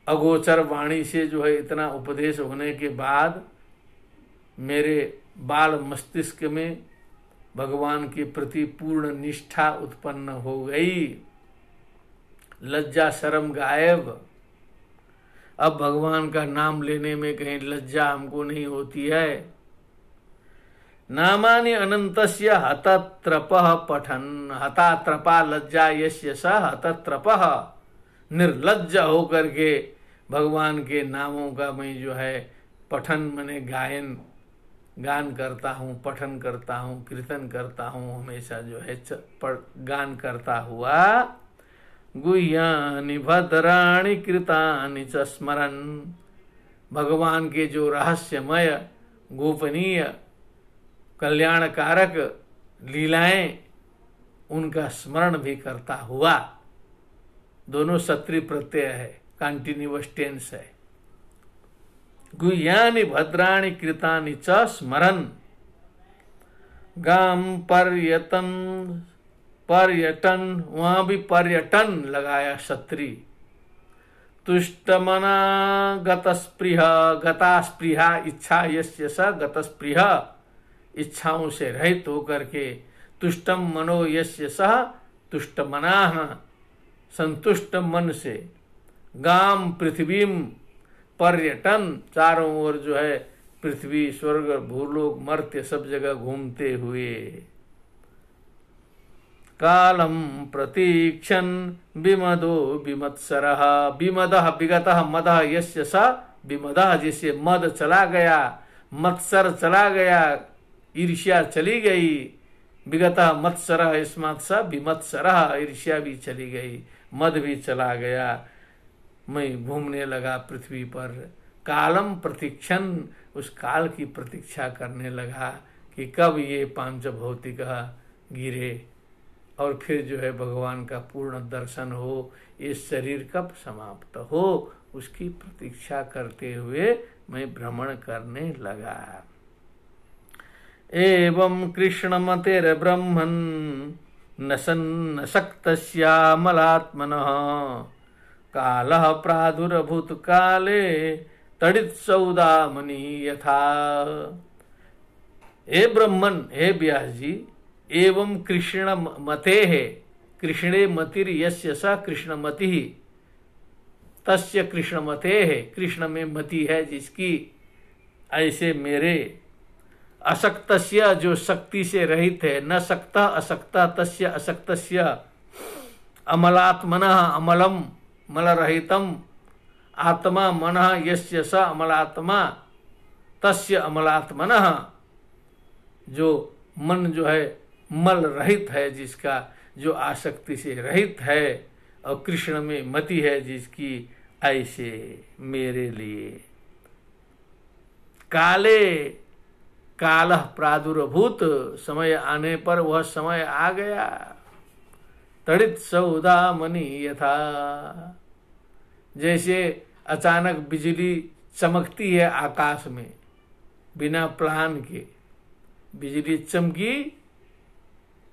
अगोचर वाणी से जो है इतना उपदेश होने के बाद मेरे बाल मस्तिष्क में भगवान के प्रति पूर्ण निष्ठा उत्पन्न हो गई, लज्जा शर्म गायब। अब भगवान का नाम लेने में कहीं लज्जा हमको नहीं होती है। नामानि अनंतस्य हतत्रपः पठन, हतात्रपा लज्जा यस्य स हतत्रपः, निर्लज्ज होकर के भगवान के नामों का मैं जो है पठन मने गान करता हूँ, पठन करता हूँ, कीर्तन करता हूँ, हमेशा जो है गान करता हुआ। गुह्यानि भद्राणि कृतानि च स्मरन्, भगवान के जो रहस्यमय गोपनीय कल्याणकारक लीलाएं उनका स्मरण भी करता हुआ। दोनों सत्री प्रत्यय है, कंटिन्यूअस टेंस है। गुह्यानि भद्राणि कृतानि च स्मरन्, गाम पर्यटन, वहां भी पर्यटन लगाया सत्री। तुष्टमना गतस्पृहा, गतास्पृहा इच्छा यस्य स गतस्पृहा, इच्छाओं से रहित होकर के, तुष्टम मनो यस्य सह तुष्टमनाः, संतुष्ट मन से, गाम पृथ्वीम पर्यटन, चारों ओर जो है पृथ्वी स्वर्ग भूलोक मर्त्य सब जगह घूमते हुए। कालम प्रतीक्षन विमदो विमत्सरः, विमदः विगतः मदः यस्य स विमदः, जिसे मद चला गया, मत्सर चला गया, ईर्ष्या चली गई। विगतः मत्सरः यस्मात् स विमत्सरः, ईर्ष्या भी चली गई, मद भी चला गया, मैं घूमने लगा पृथ्वी पर। कालम प्रतीक्षण, उस काल की प्रतीक्षा करने लगा कि कब ये पांच भौतिक गिरे और फिर जो है भगवान का पूर्ण दर्शन हो, ये शरीर कब समाप्त हो, उसकी प्रतीक्षा करते हुए मैं भ्रमण करने लगा। एवं कृष्णमतेर ब्रह्मन् न शक्तस्यामलात्मनः, कालः प्रादुरभूत काले तडित सौदामणि यथा। हे ब्रह्मन, हे व्यास जी, एवं कृष्ण मते है, कृष्णे मतिर यस्य स कृष्णमति, तस्य कृष्णमते है, कृष्ण में मति है जिसकी, ऐसे मेरे अशक्तस्य, जो शक्ति से रहित है, न शक्तः अशक्तः तस्य अशक्तस्य, अमलात्मनः अमलम मलरहितम, आत्मा मनः यस्य स अमलात्मा, तस्य अमलात्मनः, जो मन जो है मल रहित है जिसका, जो आसक्ति से रहित है, और कृष्ण में मति है जिसकी, ऐसे मेरे लिए। काले, कालः प्रादुर्भूत, समय आने पर वह समय आ गया। तड़ित सौदामणि यथा, जैसे अचानक बिजली चमकती है आकाश में बिना प्लान के, बिजली चमकी,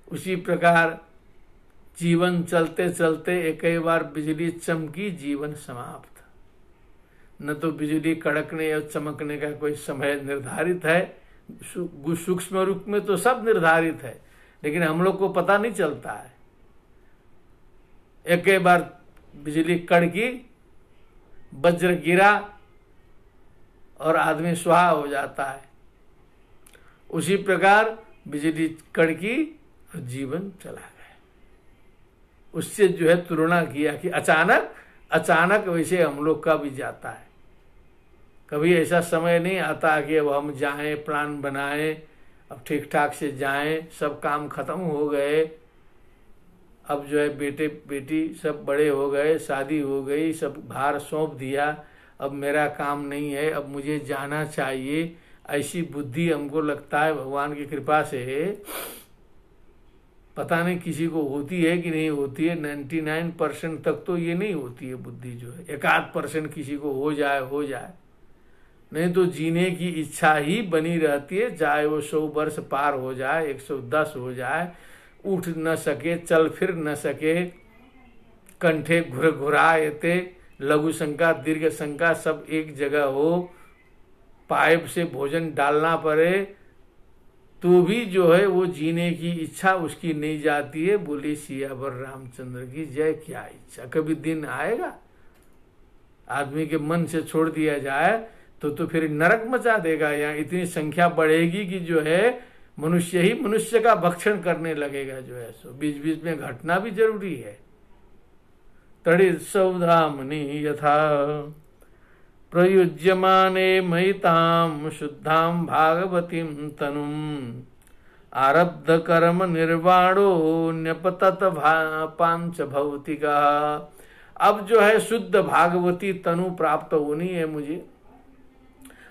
उसी प्रकार जीवन चलते चलते एक ही बार बिजली चमकी, जीवन समाप्त। न तो बिजली कड़कने और चमकने का कोई समय निर्धारित है, सूक्ष्म रूप में तो सब निर्धारित है, लेकिन हम लोग को पता नहीं चलता है। एक बार बिजली कड़की, वज्र गिरा और आदमी स्वाहा हो जाता है। उसी प्रकार बिजली कड़की और जीवन चला गया। उससे जो है तुलना किया कि अचानक वैसे हम लोग का भी जाता है। कभी ऐसा समय नहीं आता कि अब हम जाएं, प्लान बनाएं, अब ठीक ठाक से जाएं, सब काम खत्म हो गए, अब जो है बेटे बेटी सब बड़े हो गए, शादी हो गई, सब भार सौंप दिया, अब मेरा काम नहीं है, अब मुझे जाना चाहिए। ऐसी बुद्धि हमको लगता है भगवान की कृपा से, पता नहीं किसी को होती है कि नहीं होती है। 99% तक तो ये नहीं होती है बुद्धि जो है, 1-8% किसी को हो जाए, नहीं तो जीने की इच्छा ही बनी रहती है। चाहे वो 100 वर्ष पार हो जाए, 110 हो जाए, उठ न सके, चल फिर न सके, कंठे घुराते, लघु शंका दीर्घ शंका सब एक जगह हो, पाइप से भोजन डालना पड़े तो भी जो है वो जीने की इच्छा उसकी नहीं जाती है। बोले सियावर रामचंद्र की जय। क्या इच्छा, कभी दिन आएगा आदमी के मन से छोड़ दिया जाए तो फिर नरक मचा देगा। यहाँ इतनी संख्या बढ़ेगी कि जो है मनुष्य ही मनुष्य का भक्षण करने लगेगा जो है। सो बीच बीच में घटना भी जरूरी है। तड़ित सौधामनि यथा प्रयुज्यमाने महिताम शुद्धाम भागवतीम तनुम आरब्ध कर्म निर्वाणो न्यपतत पांच भौतिका। अब जो है शुद्ध भागवती तनु प्राप्त होनी है मुझे।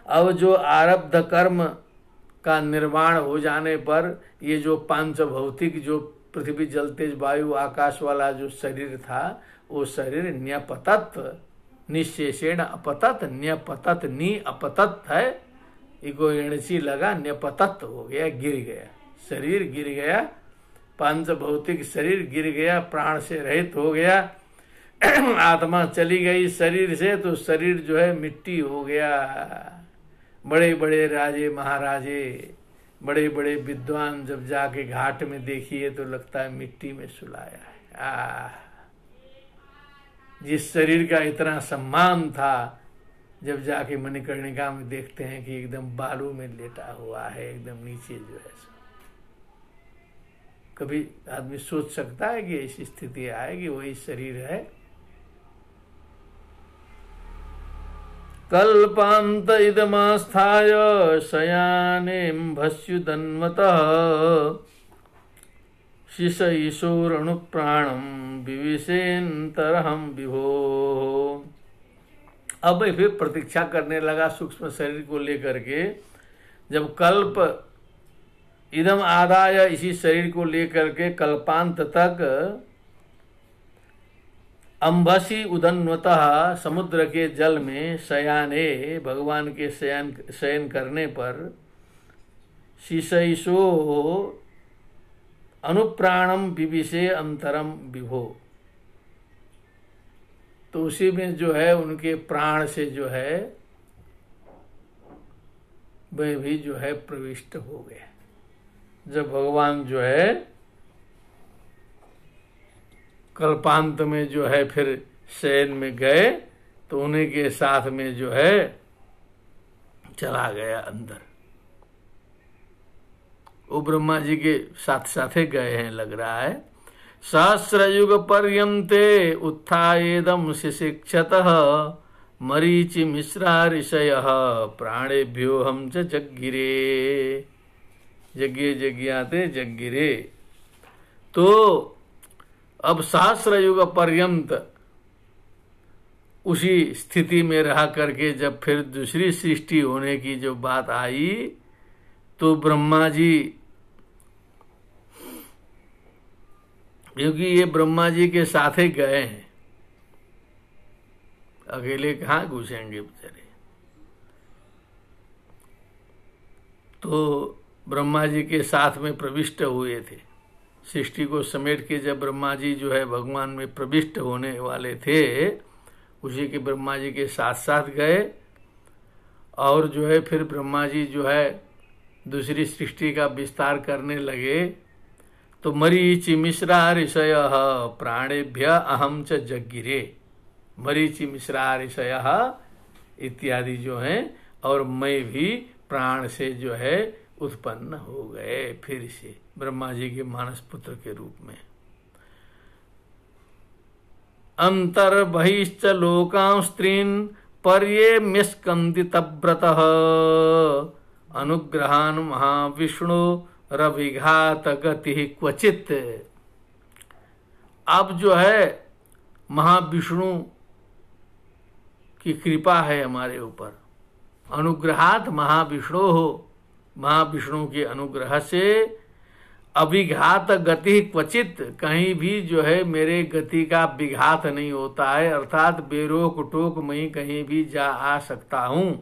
अब जो आरब्ध कर्म का निर्माण हो जाने पर ये जो पांच भौतिक, जो पृथ्वी जल तेज वायु आकाश वाला जो शरीर था, वो शरीर न्यपतत, निशेषेण अपतत, न्यपतत, नी अपतत है, इको एणसी लगा, न्यपतत हो गया, गिर गया, शरीर गिर गया, पांच भौतिक शरीर गिर गया, प्राण से रहित हो गया, आत्मा चली गई शरीर से, तो शरीर जो है मिट्टी हो गया। बड़े बड़े राजे महाराजे, बड़े बड़े विद्वान जब जाके घाट में देखिए तो लगता है मिट्टी में सुलाया है। जिस शरीर का इतना सम्मान था, जब जाके मणिकर्णिका में देखते हैं कि एकदम बालू में लेटा हुआ है, एकदम नीचे जो है। कभी आदमी सोच सकता है कि ऐसी स्थिति आएगी? वही शरीर है। कल्पांत इदमास्थाय शयानें भस्युदन्वतः शिशईशोरणुप्राणम विविशेन्तरहम विभो। अब फिर प्रतीक्षा करने लगा सूक्ष्म शरीर को लेकर के। जब कल्प इदम आदाय, इसी शरीर को लेकर के कल्पांत तक अंबसी उदन्वतः, समुद्र के जल में शयाने, भगवान के शयन करने पर शिशईशो अनुप्राणम विविशे अंतरम विभो, तो उसी में जो है उनके प्राण से जो है वह भी जो है प्रविष्ट हो गए। जब भगवान जो है कल्पांत में जो है फिर शयन में गए, तो उन्हीं के साथ में जो है चला गया अंदर। वो ब्रह्मा जी के साथ साथे गए हैं लग रहा है। सहस्र युग पर्यंते उत्थाएदम शिशिक्षतः मरीचि मिश्रा ऋषयः प्राणेभ्यो हम च जग्गिरे। यज्ञे यज्ञाते जग्गिरे। तो अब सहस्र युग पर्यंत उसी स्थिति में रह करके जब फिर दूसरी सृष्टि होने की जो बात आई, तो ब्रह्मा जी, क्योंकि ये ब्रह्मा जी के साथ ही गए हैं, अकेले कहाँ घुसेंगे बेचारे, तो ब्रह्मा जी के साथ में प्रविष्ट हुए थे। सृष्टि को समेट के जब ब्रह्मा जी जो है भगवान में प्रविष्ट होने वाले थे, उसी के ब्रह्मा जी के साथ साथ गए। और जो है फिर ब्रह्मा जी जो है दूसरी सृष्टि का विस्तार करने लगे तो मरीचि मिश्रा ऋषय प्राणेभ्य अहम च जगिरे, मरीचि मिश्रा ऋषय इत्यादि जो हैं और मैं भी प्राण से जो है उत्पन्न हो गए फिर से ब्रह्मा जी के मानस पुत्र के रूप में। अंतर बहिश्च लोकां स्त्रीन् पर्ये म्यस्कंदित व्रतः अनुग्रहान महाविष्णु रविघात गति क्वचित। अब जो है महाविष्णु की कृपा है हमारे ऊपर, अनुग्रहात महाविष्णु हो, महाविष्णु के अनुग्रह से अभिघात गति क्वचित, कहीं भी जो है मेरे गति का विघात नहीं होता है, अर्थात बेरोक टोक मैं कहीं भी जा आ सकता हूं।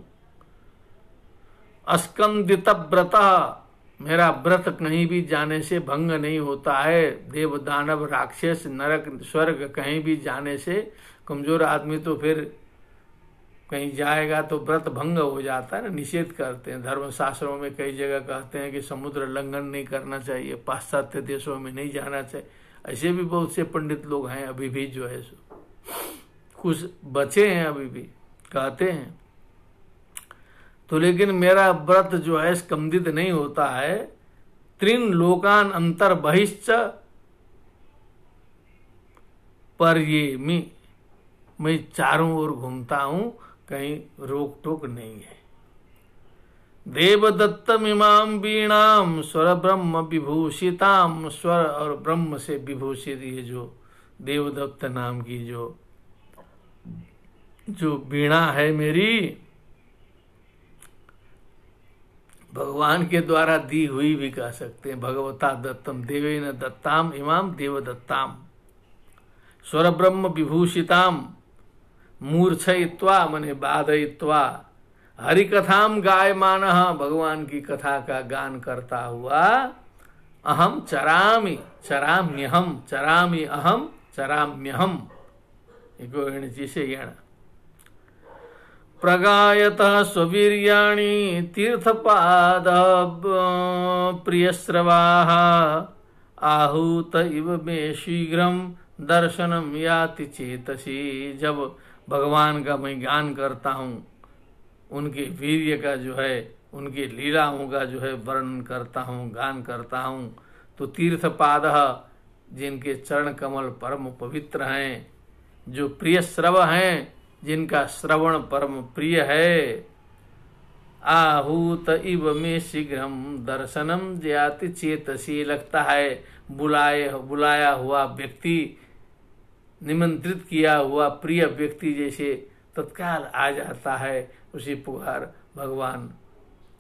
अस्कंदित व्रत, मेरा व्रत कहीं भी जाने से भंग नहीं होता है। देव दानव राक्षस नरक स्वर्ग कहीं भी जाने से, कमजोर आदमी तो फिर कहीं जाएगा तो व्रत भंग हो जाता है ना, निषेध करते हैं। धर्म शास्त्रों में कई जगह कहते हैं कि समुद्र लंघन नहीं करना चाहिए, पाश्चात्य देशों में नहीं जाना चाहिए। ऐसे भी बहुत से पंडित लोग हैं अभी भी जो है सो कुछ बचे हैं अभी भी कहते हैं। तो लेकिन मेरा व्रत जो है स्कंदित नहीं होता है। त्रिन लोकान अंतर बहिश्च पर ये मैं चारों ओर घूमता हूं, कहीं रोक टोक नहीं है। देवदत्तम इमाम वीणाम स्वर ब्रह्म विभूषिताम, स्वर और ब्रह्म से विभूषित ये जो देवदत्त नाम की जो वीणा है मेरी, भगवान के द्वारा दी हुई भी कह सकते हैं। भगवता दत्तम देवेन दत्ताम इमाम देवदत्ताम स्वर ब्रह्म विभूषिताम मूर्छयित्वा मने बाधयित्वा हरिकथाम गायमान, भगवान की कथा का गान करता हुआ अहम चरामि चराम्यहम, चरामि अहम चराम्यहम, इको एणचि से यण प्रगायतः स्ववीर्याणि तीर्थपाद प्रियश्रवाः आहूत इव मे शीघ्रम दर्शनम याति चेतसी। जब भगवान का मैं गान करता हूँ, उनके वीर्य का जो है, उनके लीलाओं का जो है वर्णन करता हूँ, गान करता हूँ, तो तीर्थपाद जिनके चरण कमल परम पवित्र हैं, जो प्रिय श्रव हैं, जिनका श्रवण परम प्रिय है, आहूत इव में शीघ्रम दर्शनम ज्ञाति चेतसी, लगता है बुलाया हुआ व्यक्ति, निमंत्रित किया हुआ प्रिय व्यक्ति जैसे तत्काल आ जाता है, उसी पुकार भगवान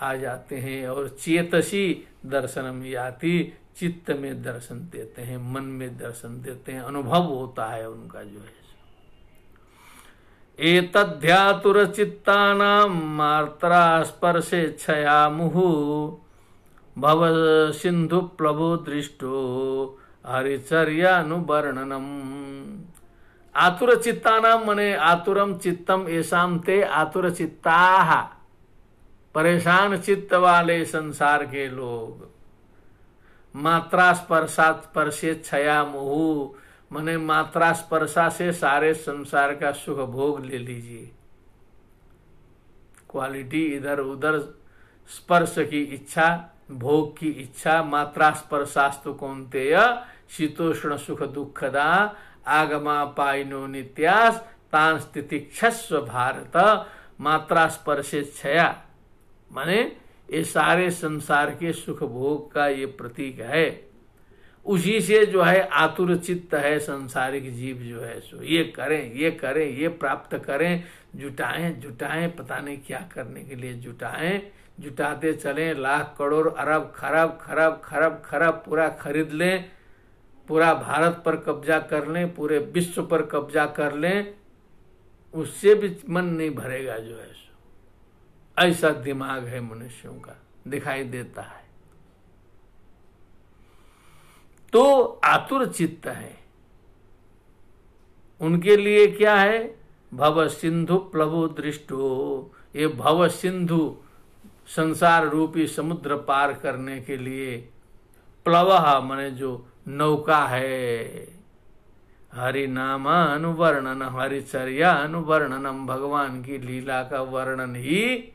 आ जाते हैं। और चेतसी दर्शनम याति, चित्त में दर्शन देते हैं, मन में दर्शन देते हैं, अनुभव होता है उनका जो है। एतद्ध्यातुर चित्तानां मात्रा स्पर्शे छया मुहु भव सिंधु प्लवो दृष्टो हरिचर्यानुवर्णनम। आतुर चित्तानाम मने आतुरम चित्तम एसाम ते आतुर चित्ताः, परेशान चित्त वाले संसार के लोग। मात्रा स्पर्शात स्पर्शे छया मुहु, मने मात्रा स्पर्शा से सारे संसार का सुख भोग ले लीजिए। क्वालिटी इधर उधर, स्पर्श की इच्छा, भोग की इच्छा, मात्रा स्पर्शास्तु कौन्तेय शीतोष्ण सुख दुखदा आगमा पाइनो नित्यास तान स्थितिक्षस्व भारत। मात्रा स्पर्शे छया माने ये सारे संसार के सुख भोग का ये प्रतीक है। उसी से जो है आतुर चित्त है संसारिक जीव जो है सो ये करें ये प्राप्त करें, जुटाएं, पता नहीं क्या करने के लिए जुटाते चलें, लाख करोड़ अरब खरब पूरा खरीद लें, पूरा भारत पर कब्जा कर लें, पूरे विश्व पर कब्जा कर लें, उससे भी मन नहीं भरेगा जो है सो। ऐसा दिमाग है मनुष्यों का, दिखाई देता है। तो आतुर चित्त है उनके लिए क्या है, भव सिंधु प्लवो दृष्टो। ये भव सिंधु संसार रूपी समुद्र पार करने के लिए प्लवः माने जो नौका है, हरि नामानुवर्णन हरिचर्यानुवर्णनम, भगवान की लीला का वर्णन ही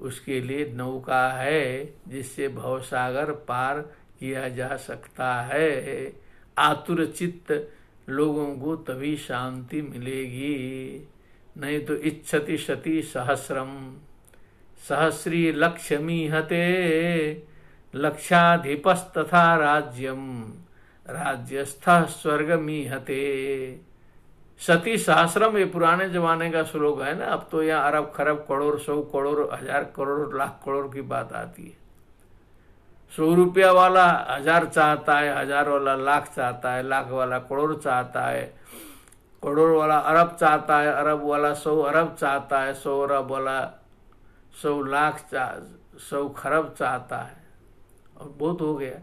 उसके लिए नौका है जिससे भवसागर पार किया जा सकता है। आतुर चित्त लोगों को तभी शांति मिलेगी, नहीं तो इच्छति शती सहस्रम सहस्री लक्ष्मीहते लक्षाधिपस्तथा राज्यम राज्यस्थः स्वर्गमीहते। सती सहस्रम ये पुराने जमाने का श्लोक है ना। अब तो यहाँ अरब खरब करोड़ 100 करोड़ 1000 करोड़ लाख करोड़ की बात आती है। 100 रुपया वाला 1000 चाहता है, 1000 वाला लाख चाहता है, लाख वाला करोड़ चाहता है, करोड़ वाला अरब चाहता है, अरब वाला 100 अरब चाहता है, 100 अरब वाला 100 लाख 100 खरब चाहता है, और बहुत हो गया।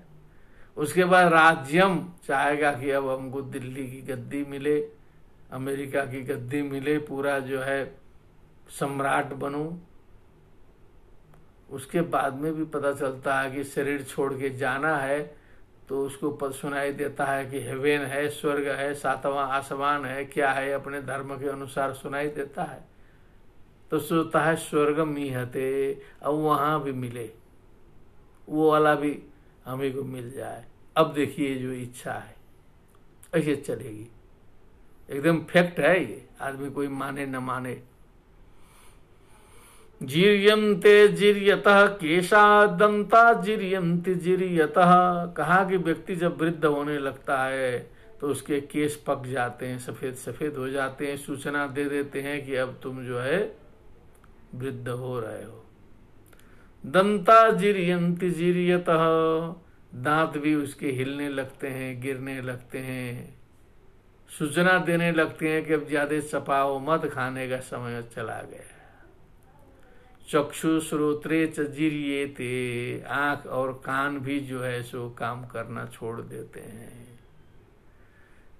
उसके बाद राज्यम चाहेगा कि अब हमको दिल्ली की गद्दी मिले, अमेरिका की गद्दी मिले, पूरा जो है सम्राट बनूं। उसके बाद में भी पता चलता है कि शरीर छोड़ के जाना है, तो उसको पद सुनाई देता है कि हेवेन है, स्वर्ग है, 7वां आसमान है, क्या है, अपने धर्म के अनुसार सुनाई देता है। तो सोचता है स्वर्ग मीहते, अब वहां भी मिले, वो वाला भी हमें को मिल जाए। अब देखिए जो इच्छा है ऐसे चलेगी, एकदम फैक्ट है ये, आदमी कोई माने न माने। जीर्यन्ते जीर्यतः केशा दंता जीर्यन्ति जीर्यतः, कहा कि व्यक्ति जब वृद्ध होने लगता है तो उसके केश पक जाते हैं, सफेद सफेद हो जाते हैं, सूचना दे देते हैं कि अब तुम जो है वृद्ध हो रहे हो। दंता जीर्यन्ति जीर्यतः, दांत भी उसके हिलने लगते हैं, गिरने लगते हैं, सूचना देने लगते हैं कि अब ज्यादा चपाओ मत, खाने का समय चला गया। चक्षु श्रोत्रे च जीर्येते, आंख और कान भी जो है सो काम करना छोड़ देते हैं।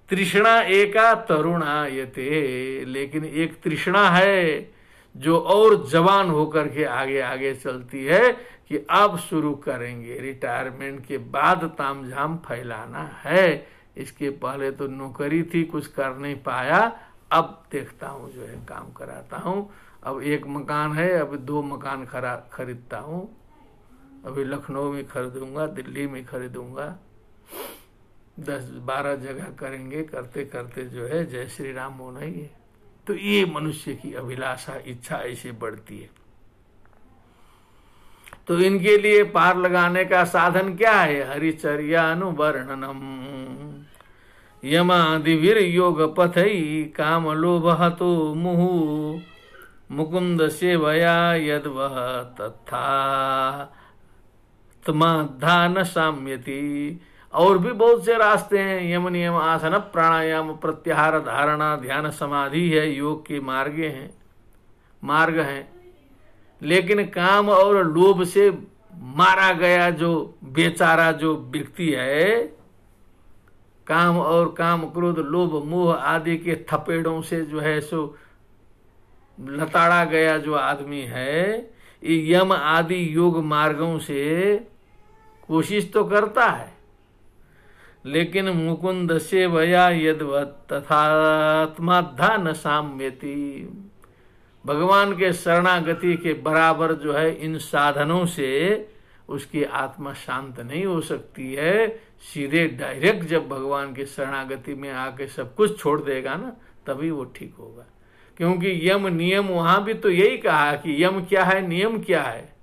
तृष्णा एका तरुणायते, लेकिन एक तृष्णा है जो और जवान होकर के आगे आगे चलती है कि अब शुरू करेंगे, रिटायरमेंट के बाद तामझाम फैलाना है। इसके पहले तो नौकरी थी, कुछ कर नहीं पाया, अब देखता हूँ जो है काम कराता हूँ। अब 1 मकान है, अब 2 मकान खरीदता हूँ, अभी लखनऊ में खरीदूंगा, दिल्ली में खरीदूंगा, 10-12 जगह करेंगे, करते करते जो है जय श्री राम होना ही है। तो ये मनुष्य की अभिलाषा, इच्छा ऐसे बढ़ती है। तो इनके लिए पार लगाने का साधन क्या है? हरिचर्यानुवर्णनम यमादिवीर योग पथई काम लोभ हतो मुहु मुकुंद सेवया यद्वह तथा तमाधान साम्यति। और भी बहुत से रास्ते हैं, यम नियम आसन प्राणायाम प्रत्याहार धारणा ध्यान समाधि है, योग के मार्ग हैं। लेकिन काम और लोभ से मारा गया जो बेचारा जो व्यक्ति है, काम और काम क्रोध लोभ मोह आदि के थपेड़ों से जो है सो लताड़ा गया जो आदमी है, ये यम आदि योग मार्गों से कोशिश तो करता है, लेकिन मुकुंद से भया यद्वत् तथात्माधा न साम्यति, भगवान के शरणागति के बराबर जो है इन साधनों से उसकी आत्मा शांत नहीं हो सकती है। सीधे डायरेक्ट जब भगवान के शरणागति में आके सब कुछ छोड़ देगा ना, तभी वो ठीक होगा। क्योंकि यम नियम वहां भी तो यही कहा कि यम क्या है, नियम क्या है,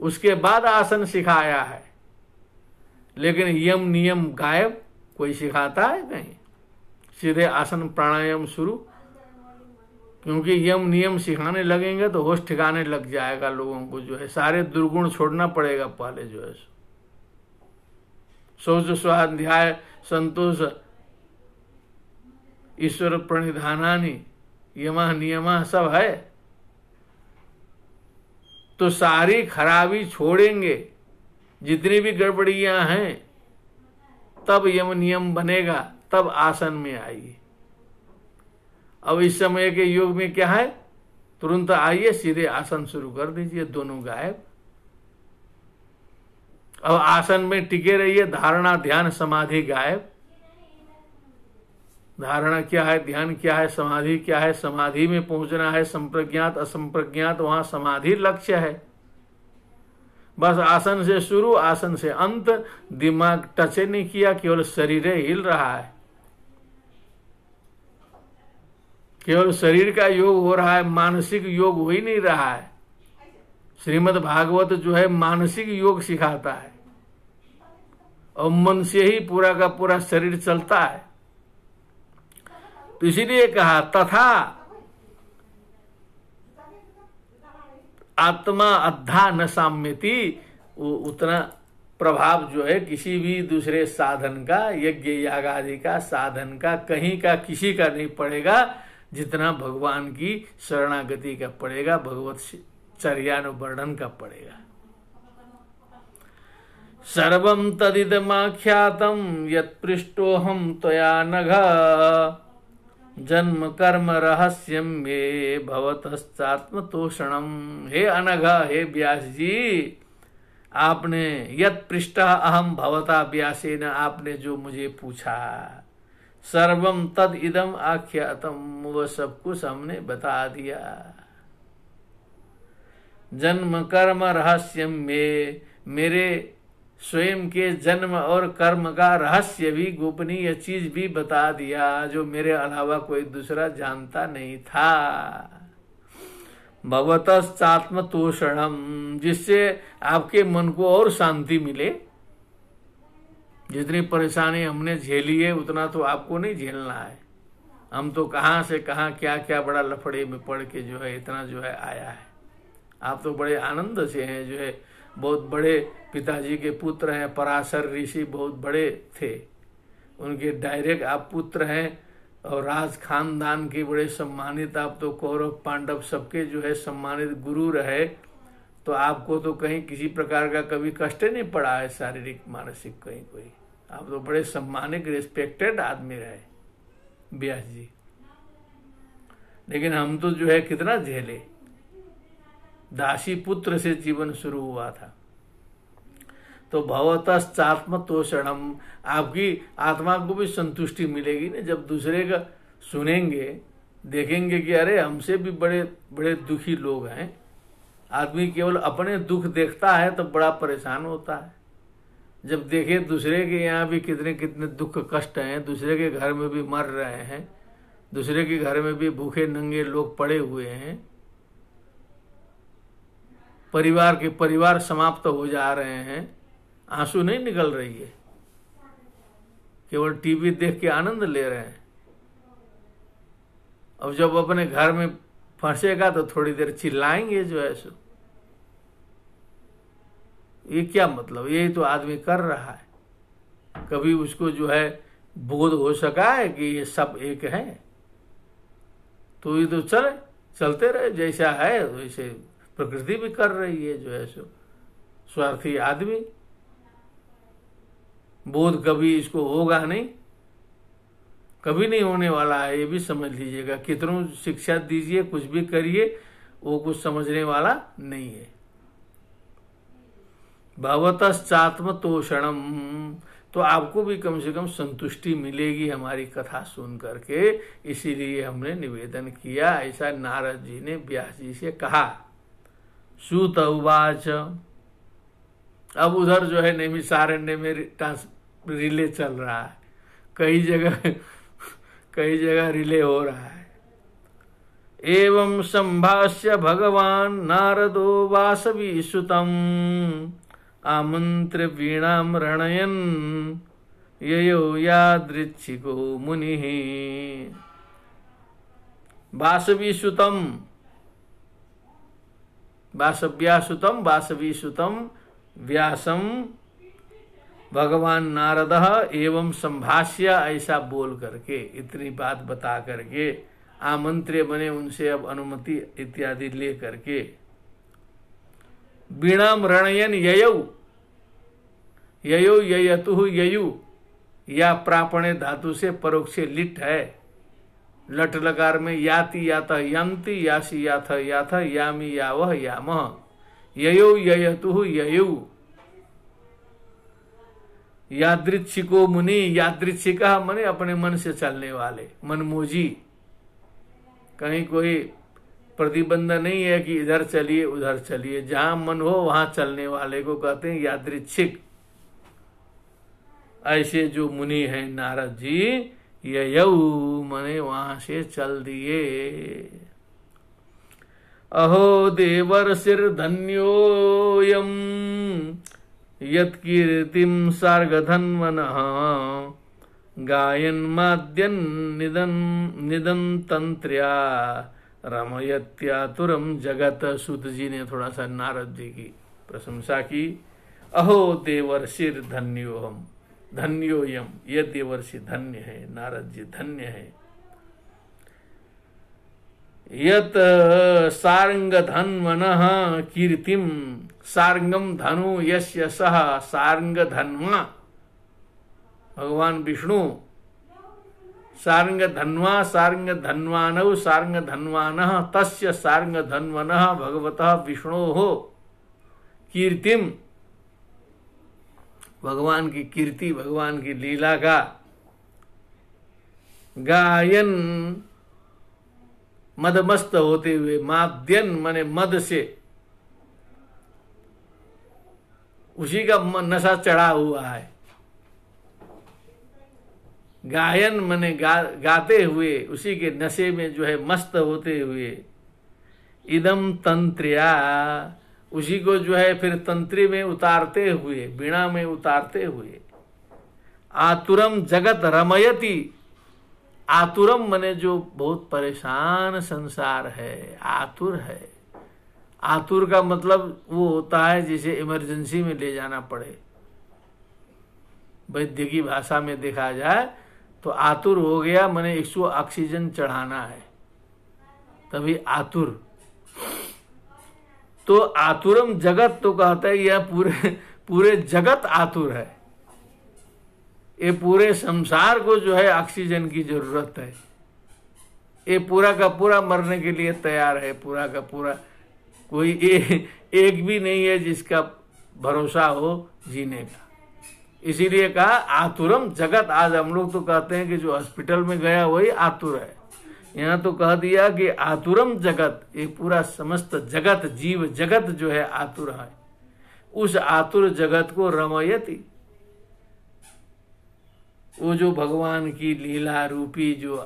उसके बाद आसन सिखाया है। लेकिन यम नियम गायब, कोई सिखाता है कहीं? सीधे आसन प्राणायाम शुरू। क्योंकि यम नियम सिखाने लगेंगे तो होश ठिकाने लग जाएगा लोगों को, जो है सारे दुर्गुण छोड़ना पड़ेगा पहले जो है। शौच स्वाध्याय संतोष ईश्वर प्रणिधानानि यमा नियमा सब है। तो सारी खराबी छोड़ेंगे, जितनी भी गड़बड़ियां हैं, तब यम नियम बनेगा, तब आसन में आइए। अब इस समय के युग में क्या है, तुरंत आइए, सीधे आसन शुरू कर दीजिए, दोनों गायब। अब आसन में टिके रहिए, धारणा ध्यान समाधि गायब। धारणा क्या है, ध्यान क्या है, समाधि क्या है? समाधि में पहुंचना है, संप्रज्ञात असंप्रज्ञात, वहां समाधि लक्ष्य है। बस आसन से शुरू, आसन से अंत, दिमाग टच नहीं किया, केवल शरीर हिल रहा है, केवल शरीर का योग हो रहा है, मानसिक योग हो ही नहीं रहा है। श्रीमद् भागवत जो है मानसिक योग सिखाता है, और मन से ही पूरा का पूरा शरीर चलता है। तो इसीलिए कहा तथा आत्मा अद्धा न साम्यति, उतना प्रभाव जो है किसी भी दूसरे साधन का, यज्ञ याग आदि का साधन का, कहीं का किसी का नहीं पड़ेगा जितना भगवान की शरणागति का पड़ेगा, भगवत चर्यानुवर्णन का पड़ेगा। सर्वं तदिदमाख्यातं यत्पृष्टोऽहं त्वया नघ, जन्म कर्म रहस्यम मे भवतश्चात्मतोषणम। हे अनघ, हे व्यास जी, आपने यत् पृष्ठः अहम भवता व्यासेन, आपने जो मुझे पूछा, सर्वम तद इदम आख्यातम, वह सब कुछ हमने बता दिया। जन्म कर्म रहस्यम में, मेरे स्वयं के जन्म और कर्म का रहस्य भी, गोपनीय चीज भी बता दिया, जो मेरे अलावा कोई दूसरा जानता नहीं था। भवतश्चात्मतोषणम, जिससे आपके मन को और शांति मिले। जितनी परेशानी हमने झेली है उतना तो आपको नहीं झेलना है। हम तो कहाँ से कहाँ क्या क्या बड़ा लफड़े में पड़ के जो है इतना जो है आया है। आप तो बड़े आनंद से हैं, जो है बहुत बड़े पिताजी के पुत्र हैं, पराशर ऋषि बहुत बड़े थे, उनके डायरेक्ट आप पुत्र हैं, और राज खानदान के बड़े सम्मानित, आप तो कौरव पांडव सबके जो है सम्मानित गुरु रहे, तो आपको तो कहीं किसी प्रकार का कभी कष्ट नहीं पड़ा है, शारीरिक मानसिक कहीं कोई। आप तो बड़े सम्मानित रिस्पेक्टेड आदमी रहे व्यास जी। लेकिन हम तो जो है कितना झेले, दासी पुत्र से जीवन शुरू हुआ था। तो भवतश्चात्मतोषणम, आपकी आत्मा को भी संतुष्टि मिलेगी ना, जब दूसरे का सुनेंगे, देखेंगे कि अरे हमसे भी बड़े बड़े दुखी लोग हैं। आदमी केवल अपने दुख देखता है तो बड़ा परेशान होता है। जब देखे दूसरे के यहाँ भी कितने कितने दुख कष्ट हैं, दूसरे के घर में भी मर रहे हैं, दूसरे के घर में भी भूखे नंगे लोग पड़े हुए हैं, परिवार के परिवार समाप्त हो जा रहे हैं, आंसू नहीं निकल रही है, केवल टीवी देख के आनंद ले रहे हैं। अब जब अपने घर में फंसेगा तो थोड़ी देर चिल्लाएंगे जो है सो। ये क्या मतलब, यही तो आदमी कर रहा है। कभी उसको जो है बोध हो सका है कि ये सब एक है, तो ये तो चलते रहे, जैसा है वैसे प्रकृति भी कर रही है जो है सो। स्वार्थी आदमी, बोध कभी इसको होगा नहीं, कभी नहीं होने वाला है, ये भी समझ लीजिएगा। कितनों शिक्षा दीजिए, कुछ भी करिए, वो कुछ समझने वाला नहीं है। भवतश्चात्मतोषणम, तो आपको भी कम से कम संतुष्टि मिलेगी हमारी कथा सुन करके, इसीलिए हमने निवेदन किया। ऐसा नारद जी ने व्यास जी से कहा। सूत उवाच, अब उधर जो है नैमिषारण्य में रिले चल रहा है, कई जगह रिले हो रहा है। एवं संभाष्य भगवान नारदो वासवी सुतम, आमंत्र्य वीणाम रणयन ययो यादृच्छिको मुनिः। वासवी सुतम, वासव्यासुतम वासवीसुतम व्यासम भगवान नारद एवं संभाष्य, ऐसा बोल करके, इतनी बात बता करके आमंत्र्य बने, उनसे अब अनुमति इत्यादि ले करके। वीणाम रणयन ययौ, ययो ययतु ययु, या प्रापणे धातु से परोक्ष लिट है, लट लकार में याति यात यंति यासी याथ याथ यामी यावह यामह ययो ययतु ययौ यादृच्छिको मुनि यादृच्छिका मने अपने मन से चलने वाले मनमोजी। कहीं कोई प्रतिबंध नहीं है कि इधर चलिए उधर चलिए, जहां मन हो वहां चलने वाले को कहते हैं यादृच्छिक। ऐसे जो मुनि हैं नारद जी ययौ मने वहां से चल दिए। अहो देवर्षिर धन्योयम यत्कीर्तिम सार्गधन्वनः गायन माद्यन निदन तंत्र्या रमयत्यातुरम जगत। सूत जी ने थोड़ा सा नारद जी की प्रशंसा की। अहो देवर्षिर धन्योहम धन्योयम, ये देवर्षि धन्य है, नारद जी धन्य है। यत सारंग धन्वनः कीर्तिम, सारंगम धनु यस्य सह सारंग धन्वा, भगवान विष्णु सारंग धन्वा सारंग धन्वानौ सारंग धन्वानः तस्य सारंग धन्वनः भगवतः विष्णोः कीर्तिम, भगवान की कीर्ति, भगवान की लीला का गायन मदमस्त होते हुए, माद्यन मने मद से, उसी का नशा चढ़ा हुआ है। गायन मने गाते हुए, उसी के नशे में जो है मस्त होते हुए। इदम तंत्र्या, उसी को जो है फिर तंत्री में उतारते हुए, वीणा में उतारते हुए। आतुरम जगत रमयति, आतुरम मने जो बहुत परेशान संसार है, आतुर है। आतुर का मतलब वो होता है जिसे इमरजेंसी में ले जाना पड़े। वैद्य की भाषा में देखा जाए तो आतुर हो गया मने इसको ऑक्सीजन चढ़ाना है, तभी आतुर। तो आतुरम जगत तो कहता है यह पूरे जगत आतुर है। ये पूरे संसार को जो है ऑक्सीजन की जरूरत है। ये पूरा का पूरा मरने के लिए तैयार है, पूरा का पूरा। कोई एक भी नहीं है जिसका भरोसा हो जीने का। इसीलिए कहा आतुरम जगत। आज हम लोग तो कहते हैं कि जो हॉस्पिटल में गया वही आतुर है। यहाँ तो कह दिया कि आतुरम जगत, ये पूरा समस्त जगत, जीव जगत जो है आतुर है। उस आतुर जगत को रमयति, वो जो भगवान की लीला रूपी जो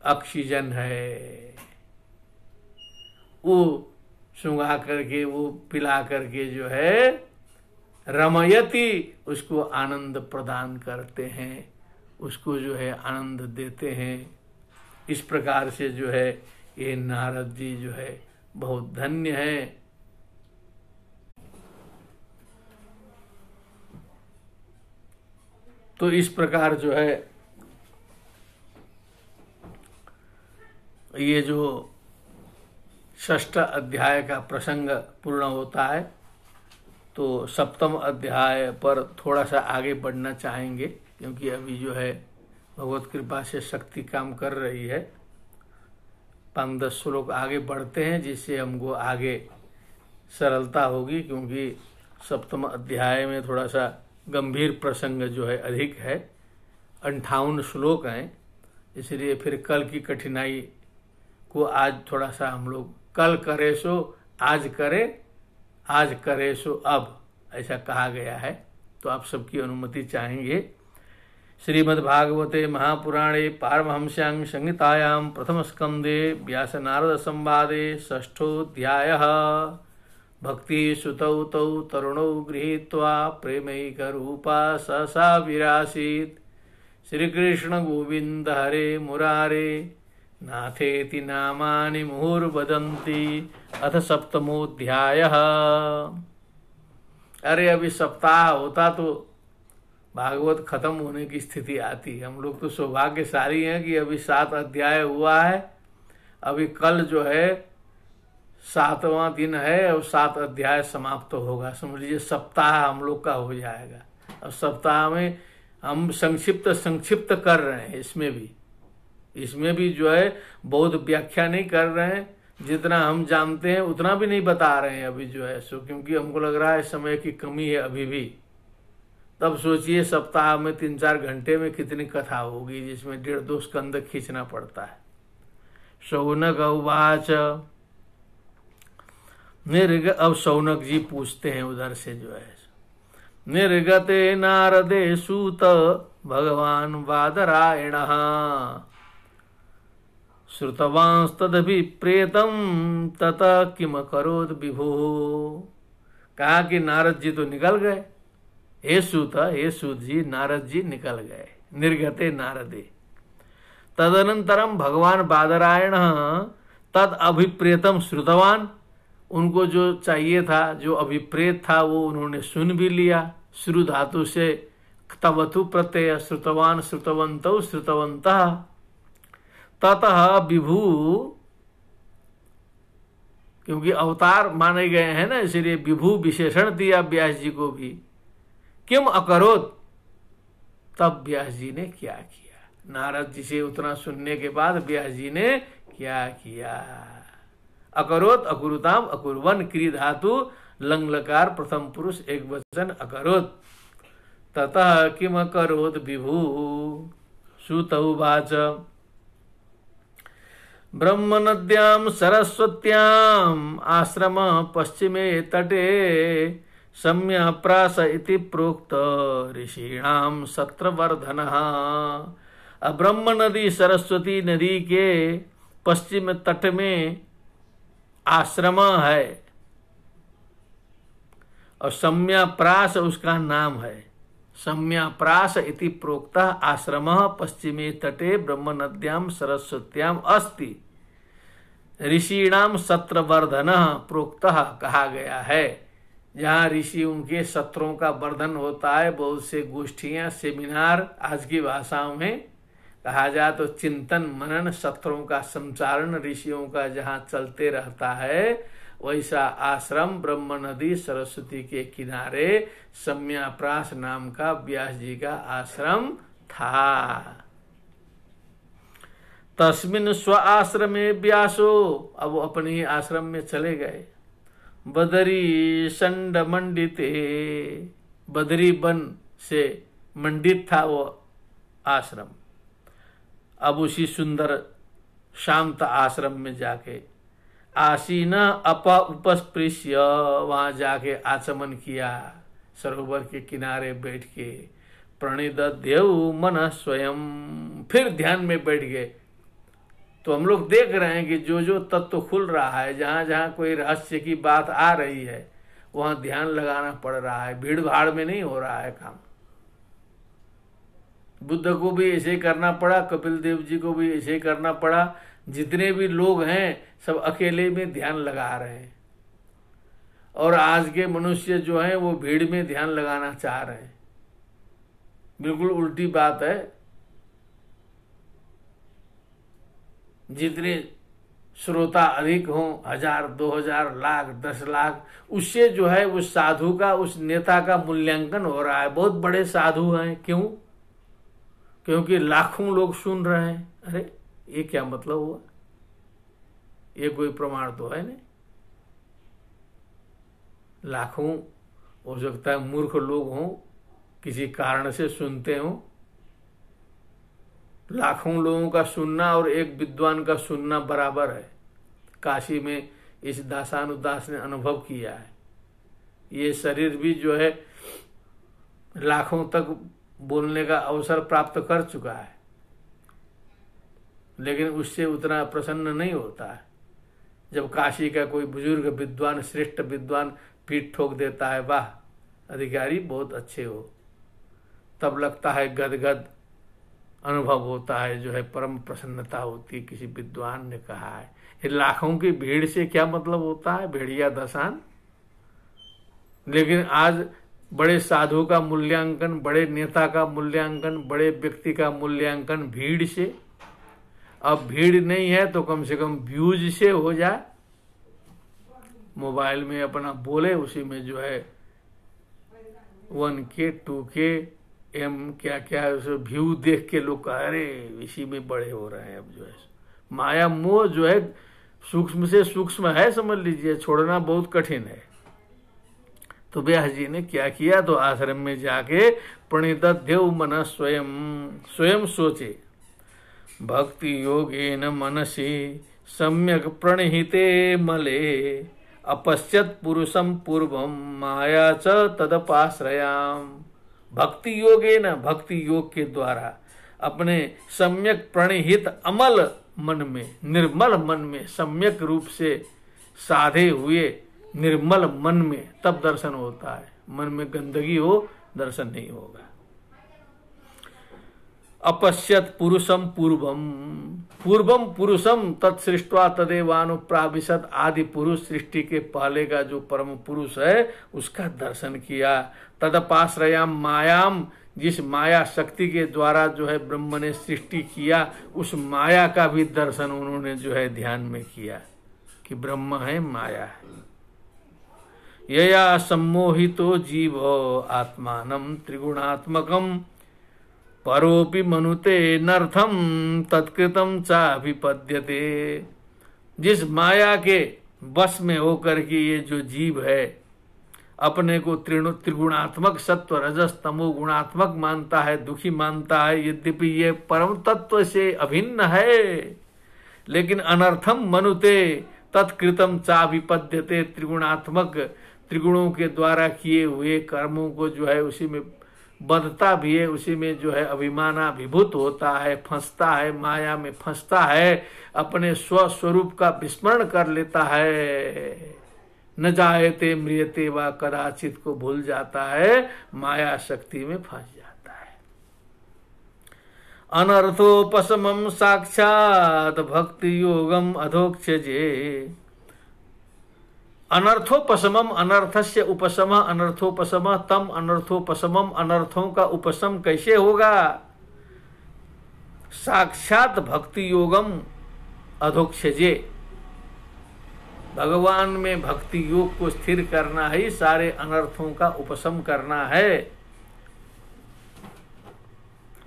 ऑक्सीजन है, वो सुंघा करके, वो पिला करके जो है रमयति, उसको आनंद प्रदान करते हैं, उसको जो है आनंद देते हैं। इस प्रकार से जो है ये नारद जी जो है बहुत धन्य है। तो इस प्रकार जो है ये जो 6ठ अध्याय का प्रसंग पूर्ण होता है। तो 7वें अध्याय पर थोड़ा सा आगे बढ़ना चाहेंगे, क्योंकि अभी जो है भगवत कृपा से शक्ति काम कर रही है। 5-10 श्लोक आगे बढ़ते हैं, जिससे हमको आगे सरलता होगी, क्योंकि 7वें अध्याय में थोड़ा सा गंभीर प्रसंग जो है अधिक है। 58 श्लोक हैं, इसलिए फिर कल की कठिनाई को आज थोड़ा सा हम लोग कल करे सो आज करे, आज करे सो अब, ऐसा कहा गया है। तो आप सबकी अनुमति चाहेंगे। श्रीमद्भागवते महापुराणे पारमहंस्यां संहितायां प्रथम स्कंदे व्यास नारद संवादे 6ठोऽध्यायः। भक्ति सुतौ तौ तरुणौ गृहीत्वा प्रेमैकरूपा सहसा विरासीत्। श्रीकृष्ण गोविंद हरे मुरारे नाथेति नामानि मुहुर्वदन्ति। अथ 7मोऽध्यायः। अरे अभी सप्ताह होता तो भागवत खत्म होने की स्थिति आती। हम लोग तो सौभाग्यशाली हैं कि अभी 7 अध्याय हुआ है। अभी कल जो है 7वां दिन है और 7 अध्याय समाप्त होगा। समझ लीजिए सप्ताह हम लोग का हो जाएगा। अब सप्ताह में हम संक्षिप्त कर रहे हैं, इसमें भी इसमें भी जो है बहुत व्याख्या नहीं कर रहे हैं, जितना हम जानते हैं उतना भी नहीं बता रहे हैं अभी जो है सो, क्योंकि हमको लग रहा है समय की कमी है अभी भी। तब सोचिए सप्ताह में 3-4 घंटे में कितनी कथा होगी, जिसमें 1.5-2 स्कंद खींचना पड़ता है। शौनक उवाच अब शौनक जी पूछते हैं उधर से जो है, निर्गते नारदे सूत भगवान बादरायण श्रुतवांस्तदभिप्रेतम ततः किम करोद विभु। कहा कि नारद जी तो निकल गए, हे सूत जी, नारद जी निकल गए। निर्गते नारदे, तदनंतरम भगवान बादरायण तद अभिप्रेतम श्रुतवान, उनको जो चाहिए था, जो अभिप्रेत था, वो उन्होंने सुन भी लिया। श्रु धातु से तवतु प्रत्यय, श्रुतवान श्रुतवंतौ श्रुतवंतः। ततः विभु, क्योंकि अवतार माने गए हैं ना, इसलिए विभु विशेषण दिया व्यास जी को भी। किम अकरोत, तब व्यास जी ने क्या किया। नारद जी से उतना सुनने के बाद व्यास जी ने क्या किया। अकरोत अकुरुताम अकुर्वन, क्री धातु लंग लकार प्रथम पुरुष एक वचन अकरोत। ततः किम अकरोत विभु। सूत उवाच ब्रह्म नद्यां सरस्वत्याम् आश्रम पश्चिमे तटे सम्यप्रास इति प्रोक्त ऋषीणाम सत्रवर्धनः। ब्रह्म नदी सरस्वती नदी के पश्चिम तट में आश्रम है और सम्यप्रास उसका नाम है। सम्यप्रास इति प्रोक्तः आश्रमः पश्चिमे तटे ब्रह्म नद्यां सरस्वत्याम अस्ति ऋषीणाम सत्रवर्धनः प्रोक्तः, कहा गया है। जहाँ ऋषि उनके सत्रों का वर्धन होता है, बहुत से गोष्ठियां सेमिनार आज की भाषाओं में कहा जाए तो चिंतन मनन सत्रों का संचालन ऋषियों का जहाँ चलते रहता है, वैसा आश्रम ब्रह्म नदी सरस्वती के किनारे सम्याप्रास नाम का व्यास जी का आश्रम था। तस्मिन् स्व आश्रमे व्यासो, अब वो अपने ही आश्रम में चले गए। बदरी संड मंडिते, बदरी वन से मंडित था वो आश्रम। अब उसी सुंदर शांत आश्रम में जाके आसीन उपस्पृश्य, वहां जाके आचमन किया, सरोवर के किनारे बैठ के। प्रणिदध्यौ मन स्वयं, फिर ध्यान में बैठ गए। तो हम लोग देख रहे हैं कि जो जो तत्व खुल रहा है, जहां जहां कोई रहस्य की बात आ रही है, वहां ध्यान लगाना पड़ रहा है, भीड़ भाड़ में नहीं हो रहा है काम। बुद्ध को भी ऐसे ही करना पड़ा, कपिल देव जी को भी ऐसे ही करना पड़ा। जितने भी लोग हैं सब अकेले में ध्यान लगा रहे हैं, और आज के मनुष्य जो हैं वो भीड़ में ध्यान लगाना चाह रहे हैं। बिल्कुल उल्टी बात है। जितने श्रोता अधिक हों, 1000, 2000, लाख, 10 लाख, उससे जो है उस साधु का, उस नेता का मूल्यांकन हो रहा है। बहुत बड़े साधु हैं, क्यों? क्योंकि लाखों लोग सुन रहे हैं। अरे ये क्या मतलब हुआ? ये कोई प्रमाण तो है नहीं। लाखों हो सकता है मूर्ख लोग हों, किसी कारण से सुनते हों। लाखों लोगों का सुनना और एक विद्वान का सुनना बराबर है। काशी में इस दासानुदास ने अनुभव किया है। ये शरीर भी जो है लाखों तक बोलने का अवसर प्राप्त कर चुका है, लेकिन उससे उतना प्रसन्न नहीं होता है। जब काशी का कोई बुजुर्ग विद्वान, श्रेष्ठ विद्वान पीठ ठोक देता है, वाह अधिकारी बहुत अच्छे हो, तब लगता है गदगद अनुभव होता है, जो है परम प्रसन्नता होती है। किसी विद्वान ने कहा है, ये लाखों की भीड़ से क्या मतलब होता है, भेड़िया दसान। लेकिन आज बड़े साधु का मूल्यांकन, बड़े नेता का मूल्यांकन, बड़े व्यक्ति का मूल्यांकन भीड़ से। अब भीड़ नहीं है तो कम से कम व्यूज से हो जाए। मोबाइल में अपना बोले, उसी में जो है 1K 2K एम क्या क्या व्यू देख के लोग अरे इसी में बड़े हो रहे हैं। अब जो है माया मोह जो है सूक्ष्म से सूक्ष्म है, समझ लीजिए, छोड़ना बहुत कठिन है। तो व्यास जी ने क्या किया, तो आश्रम में जाके प्रणिदध्यौ मन स्वयं सोचे, भक्ति योगेन मनसि सम्यक प्रणहिते मले अपश्यत पुरुषम पूर्वम माया च तदपाश्रयाम। भक्ति योगेन, भक्ति योग के द्वारा अपने सम्यक प्रणहित अमल मन में, निर्मल मन में, सम्यक रूप से साधे हुए निर्मल मन में तब दर्शन होता है। मन में गंदगी हो दर्शन नहीं होगा। अपश्यत पुरुषम पूर्वम पुरुषम तत्सृष्ट्वा तदेवानुप्राविशत। आदि पुरुष सृष्टि के पहले का जो परम पुरुष है उसका दर्शन किया। तदपाश्रयाम मायाम, जिस माया शक्ति के द्वारा जो है ब्रह्म ने सृष्टि किया, उस माया का भी दर्शन उन्होंने जो है ध्यान में किया कि ब्रह्म है, माया है। यया सम्मोहितो जीव आत्मानं त्रिगुणात्मकं परोपि मनुते नर्थम तत्कृतं चाभिपद्यते। जिस माया के वश में होकर के ये जो जीव है अपने को त्रिगुणात्मक सत्व रजस तमो गुणात्मक मानता है, दुखी मानता है, यद्यपि ये परम तत्व से अभिन्न है, लेकिन अनर्थम मनुते तत्कृतम चाभिपद्यते। त्रिगुणात्मक, त्रिगुणों के द्वारा किए हुए कर्मों को जो है उसी में बंधता भी है, उसी में जो है अभिमानाभिभूत होता है, फंसता है, माया में फंसता है, अपने स्वस्वरूप का विस्मरण कर लेता है। न जायते म्रियते वा कदाचित को भूल जाता है, माया शक्ति में फंस जाता है। अनर्थोपशमम साक्षात भक्ति योगम अधोक्षजे। अनर्थोपशमम, अनर्थस्य उपशम, अनर्थोपशम तम अनर्थोपशमम। अनर्थों का उपशम कैसे होगा? साक्षात भक्ति योगम अधोक्षजे। भगवान में भक्ति योग को स्थिर करना ही सारे अनर्थों का उपशम करना है।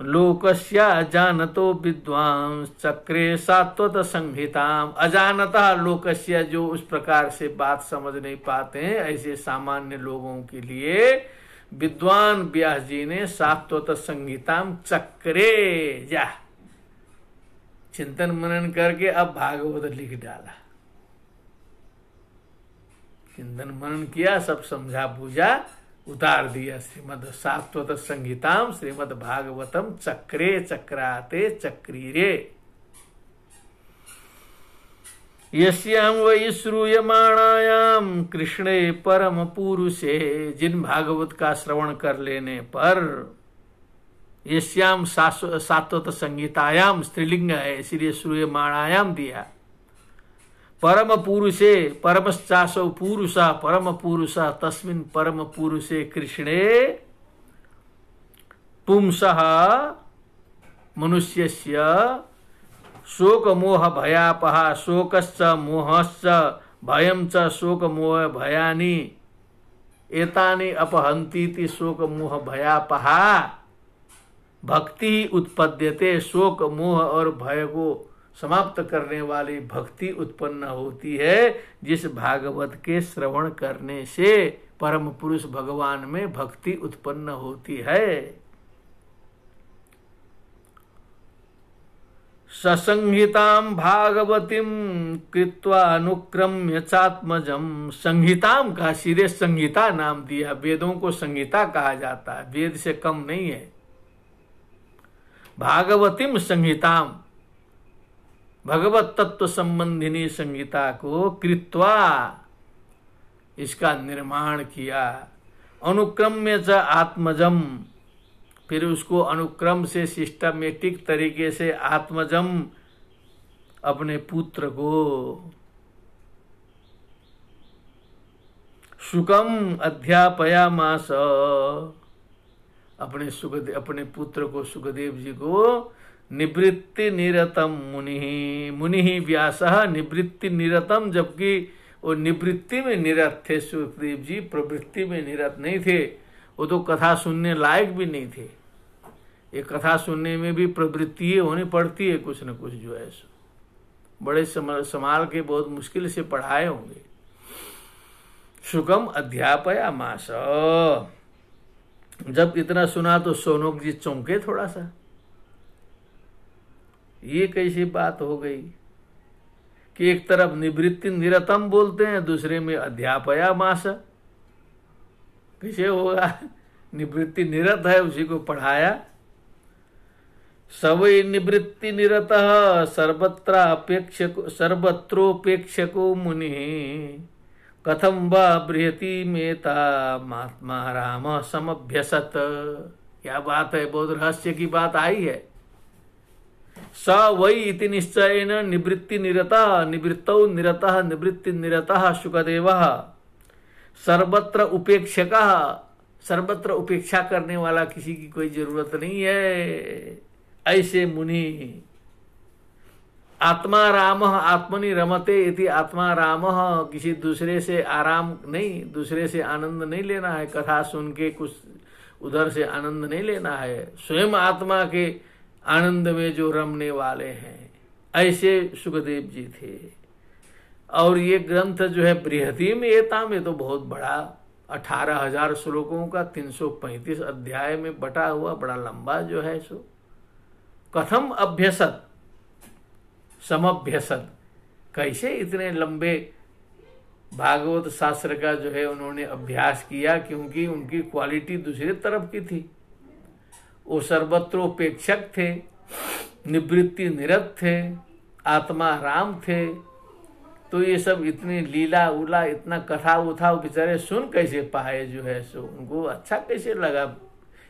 लोकस्य जानतो विद्वांस चक्रे सात्वत संहिताम। अजानता लोकस्य, जो उस प्रकार से बात समझ नहीं पाते हैं, ऐसे सामान्य लोगों के लिए विद्वान व्यास जी ने सात्वत संहिताम चक्रे जा चिंतन मनन करके अब भागवत लिख डाला। चिंतन मनन किया, सब समझा बूझा, उतार दिया। श्रीमद् सात्वत संहिताम श्रीमद् भागवतम चक्रे चक्राते चक्रीरे। यस्याम वै श्रूयमाणायाम कृष्णे परम पुरुषे। जिन भागवत का श्रवण कर लेने पर, यस्याम सात्वत संहितायाम स्त्रीलिंग है इसलिए श्रूयमाणायाम दिया। परम पुरुषे, परमश्चासौ पुरुषा, परम पुरुषा तस्मिन् परम पुरुषे कृष्णे पुंसः मनुष्यस्य शोक मोह भयापः। शोकश्च मोहश्च भयं च शोक मोह भयानि एतानि अपहन्तीति। शोक मोह भयापः भक्ति उत्पद्यते। शोक मोह और भय को समाप्त करने वाली भक्ति उत्पन्न होती है, जिस भागवत के श्रवण करने से परम पुरुष भगवान में भक्ति उत्पन्न होती है। ससंहिताम भागवतीम कृत्वा अनुक्रम्य चात्मजम। संहिताम का सीधे संहिता नाम दिया। वेदों को संहिता कहा जाता है, वेद से कम नहीं है। भागवतीम संहिताम, भगवत तत्व संबंधिनी संहिता को कृत्वा, इसका निर्माण किया। अनुक्रम्य च आत्मजम, फिर उसको अनुक्रम से सिस्टमेटिक तरीके से आत्मजम, अपने पुत्र को, शुकम अध्यापयामास, अपने पुत्र को सुखदेव जी को निवृत्ति निरतम मुनि व्यासः निवृत्ति निरतम, जबकि वो निवृत्ति में निरत थे सुखदेव जी, प्रवृत्ति में निरत नहीं थे। वो तो कथा सुनने लायक भी नहीं थे। ये कथा सुनने में भी प्रवृत्ति होनी पड़ती है कुछ न कुछ जो है सो। बड़े संभाल के बहुत मुश्किल से पढ़ाए होंगे। शुकम अध्यापयामास। जब इतना सुना तो सोनोक जी चौंके थोड़ा सा, ये कैसी बात हो गई कि एक तरफ निवृत्ति निरतम बोलते हैं, दूसरे में अध्यापयामास। कैसे होगा? निवृत्ति निरत है, उसी को पढ़ाया। सवै निवृत्ति निरतः सर्वत्रोपेक्षको मुनि कथम वा बृहति मेता महात्मा राम समभ्यसत। क्या बात है, बहुत रहस्य की बात आई है। स वै इति निश्चयेन निवृत्ति निरतः निवृत्तौ निरतः निवृत्ति निरतः शुकदेवः सर्वत्र उपेक्षकः। सर्वत्र उपेक्षा करने वाला, किसी की कोई जरूरत नहीं है, ऐसे मुनि। आत्मा राम आत्मनि रमते इति। आत्मा राम, किसी दूसरे से आराम नहीं, दूसरे से आनंद नहीं लेना है, कथा सुन के कुछ उधर से आनंद नहीं लेना है, स्वयं आत्मा के आनंद में जो रमने वाले हैं, ऐसे सुखदेव जी थे। और ये ग्रंथ जो है बृहति में एता में तो बहुत बड़ा, 18,000 श्लोकों का 335 अध्याय में बटा हुआ बड़ा लंबा जो है सो। कथम अभ्यसत समभ्यसत, कैसे इतने लंबे भागवत शास्त्र का जो है उन्होंने अभ्यास किया, क्योंकि उनकी क्वालिटी दूसरी तरफ की थी। वो सर्वत्रोपेक्षक थे, निवृत्ति निरत थे, आत्मा राम थे। तो ये सब इतनी लीला उला, इतना कथा उथा बेचारे सुन कैसे पाए जो है सो, उनको अच्छा कैसे लगा।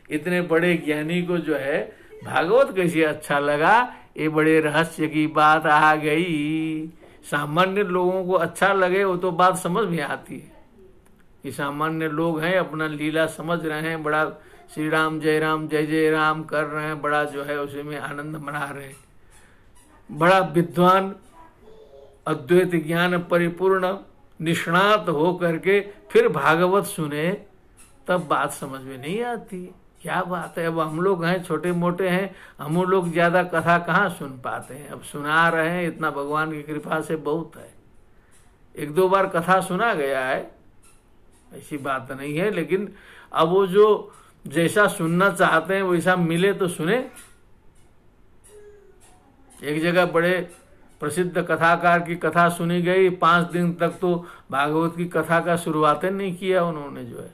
इतने बड़े ज्ञानी को जो है भागवत कैसे अच्छा लगा, ये बड़े रहस्य की बात आ गई। सामान्य लोगों को अच्छा लगे वो तो बात समझ में आती है कि सामान्य लोग हैं, अपना लीला समझ रहे हैं, बड़ा श्री राम जय जय राम कर रहे हैं, बड़ा जो है उसी में आनंद मना रहे हैं। बड़ा विद्वान, अद्वैत ज्ञान परिपूर्ण, निष्णात हो करके फिर भागवत सुने, तब बात समझ में नहीं आती। क्या बात है, अब हम लोग हैं छोटे मोटे हैं, हम लोग ज्यादा कथा कहाँ सुन पाते हैं। अब सुना रहे हैं, इतना भगवान की कृपा से बहुत है। 1-2 बार कथा सुना गया है, ऐसी बात नहीं है, लेकिन अब वो जो जैसा सुनना चाहते हैं वैसा मिले तो सुने। एक जगह बड़े प्रसिद्ध कथाकार की कथा सुनी गई, 5 दिन तक तो भागवत की कथा का शुरुआत नहीं किया उन्होंने, जो है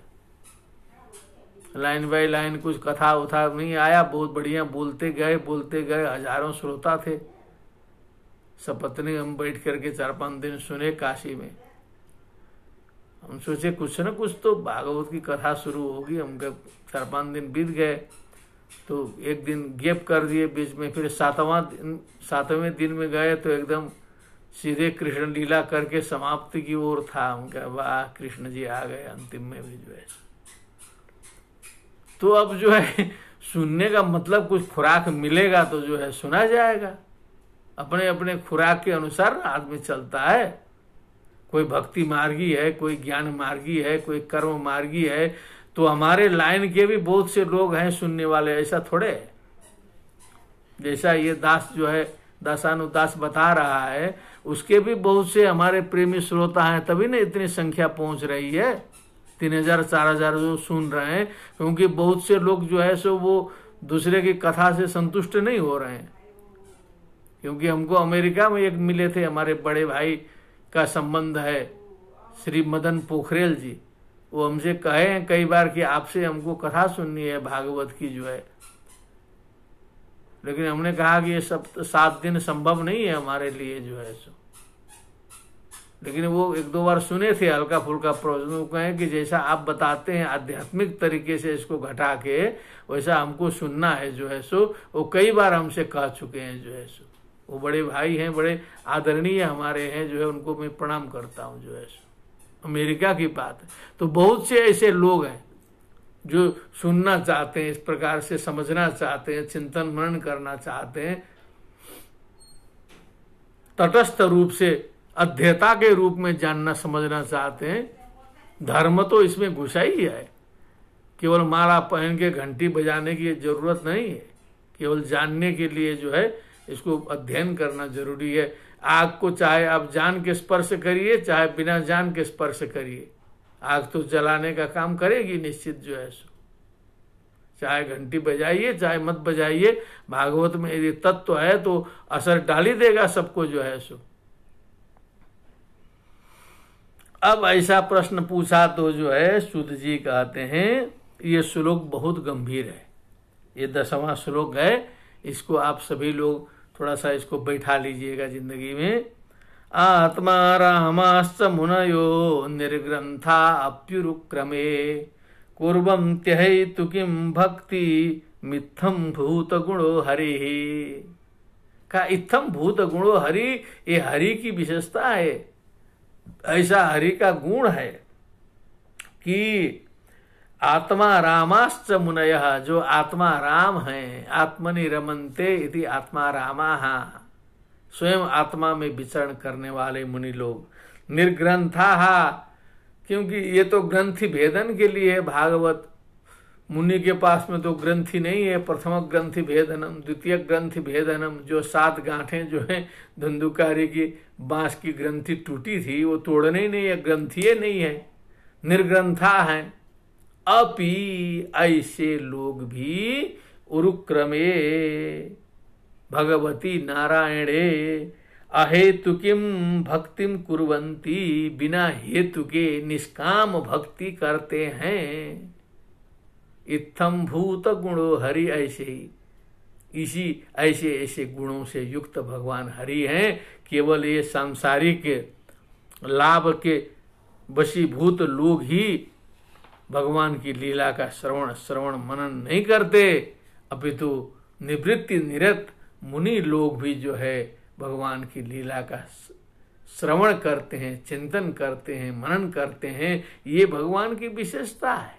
लाइन बाय लाइन कुछ कथा उथा नहीं आया, बहुत बढ़िया बोलते गए। हजारों श्रोता थे। सपत्नी हम बैठ करके 4-5 दिन सुने काशी में। हम सोचे कुछ न कुछ तो भागवत की कथा शुरू होगी, हमके 4-5 दिन बीत गए, तो एक दिन गैप कर दिए बीच में। फिर 7वें दिन में गए तो एकदम सीधे कृष्ण लीला करके समाप्ति की ओर था। उनका वाह, कृष्ण जी आ गए अंतिम में भी जो है। तो अब जो है सुनने का मतलब कुछ खुराक मिलेगा तो जो है सुना जाएगा। अपने अपने खुराक के अनुसार आदमी चलता है। कोई भक्ति मार्गी है, कोई ज्ञान मार्गी है, कोई कर्म मार्गी है। तो हमारे लाइन के भी बहुत से लोग हैं सुनने वाले, ऐसा थोड़े। जैसा ये दास जो है दासानुदास बता रहा है, उसके भी बहुत से हमारे प्रेमी श्रोता हैं, तभी ना इतनी संख्या पहुंच रही है। 3,000-4,000 जो सुन रहे हैं, क्योंकि बहुत से लोग जो है सो वो दूसरे की कथा से संतुष्ट नहीं हो रहे हैं। क्योंकि हमको अमेरिका में एक मिले थे, हमारे बड़े भाई का संबंध है, श्री मदन पोखरेल जी। वो हमसे कहे हैं कई बार कि आपसे हमको कथा सुननी है भागवत की जो है, लेकिन हमने कहा कि ये सब 7 दिन संभव नहीं है हमारे लिए जो है सो। लेकिन वो 1-2 बार सुने थे हल्का फुल्का प्रवचन। वो कहें कि जैसा आप बताते हैं आध्यात्मिक तरीके से इसको घटा के, वैसा हमको सुनना है जो है सो। वो कई बार हमसे कह चुके हैं जो है सो। वो बड़े भाई हैं, बड़े आदरणीय हमारे हैं जो है, उनको मैं प्रणाम करता हूँ जो है सो। अमेरिका की बात है। तो बहुत से ऐसे लोग हैं जो सुनना चाहते हैं, इस प्रकार से समझना चाहते हैं, चिंतन मनन करना चाहते हैं, तटस्थ रूप से अध्येता के रूप में जानना समझना चाहते हैं। धर्म तो इसमें घुसा ही है, केवल माला पहन के घंटी बजाने की जरूरत नहीं है। केवल जानने के लिए जो है इसको अध्ययन करना जरूरी है। आग को चाहे आप जान के स्पर्श करिए, चाहे बिना जान के स्पर्श करिए, आग तो जलाने का काम करेगी निश्चित जो है सो। चाहे घंटी बजाइए चाहे मत बजाइए, भागवत में यदि तत्व है तो असर डाल ही देगा सबको जो है सो। अब ऐसा प्रश्न पूछा तो जो है सूत जी कहते हैं ये श्लोक बहुत गंभीर है। ये 10वां श्लोक है, इसको आप सभी लोग थोड़ा सा इसको बैठा लीजिएगा जिंदगी में। आत्मा रामाश्च मुनयो निर्ग्रंथा अप्युरुक्रमे कुर्वन्त्य हेतु किम भक्ति मित्थम भूत गुणो हरि। का इत्थम भूत गुणो हरि, ये हरि की विशेषता है। ऐसा हरि का गुण है कि आत्मा रामाश्च मुनयः, जो आत्मा राम है, आत्मनि रमन्ते इति आत्मा रामाः, स्वयं आत्मा में विचरण करने वाले मुनि लोग। निर्ग्रंथाः, क्योंकि ये तो ग्रंथि भेदन के लिए है भागवत। मुनि के पास में तो ग्रंथि नहीं है। प्रथम ग्रंथि भेदनम, द्वितीय ग्रंथि भेदनम, जो 7 गांठें जो है धुंधुकारी की बांस की ग्रंथि टूटी थी वो तोड़ने ही नहीं है, ग्रंथिये नहीं है, निर्ग्रंथा है। अपि ऐसे लोग भी उरुक्रमे भगवती नारायणे अहेतु किम भक्तिम कुर्वन्ति, बिना हेतु के निष्काम भक्ति करते हैं। इत्थम भूत गुणो हरि, ऐसे ही इसी ऐसे ऐसे गुणों से युक्त भगवान हरि हैं। केवल ये सांसारिक लाभ के वशीभूत लोग ही भगवान की लीला का श्रवण मनन नहीं करते, अपितु निवृत्ति निरत मुनि लोग भी जो है भगवान की लीला का श्रवण करते हैं, चिंतन करते हैं, मनन करते हैं। ये भगवान की विशेषता है।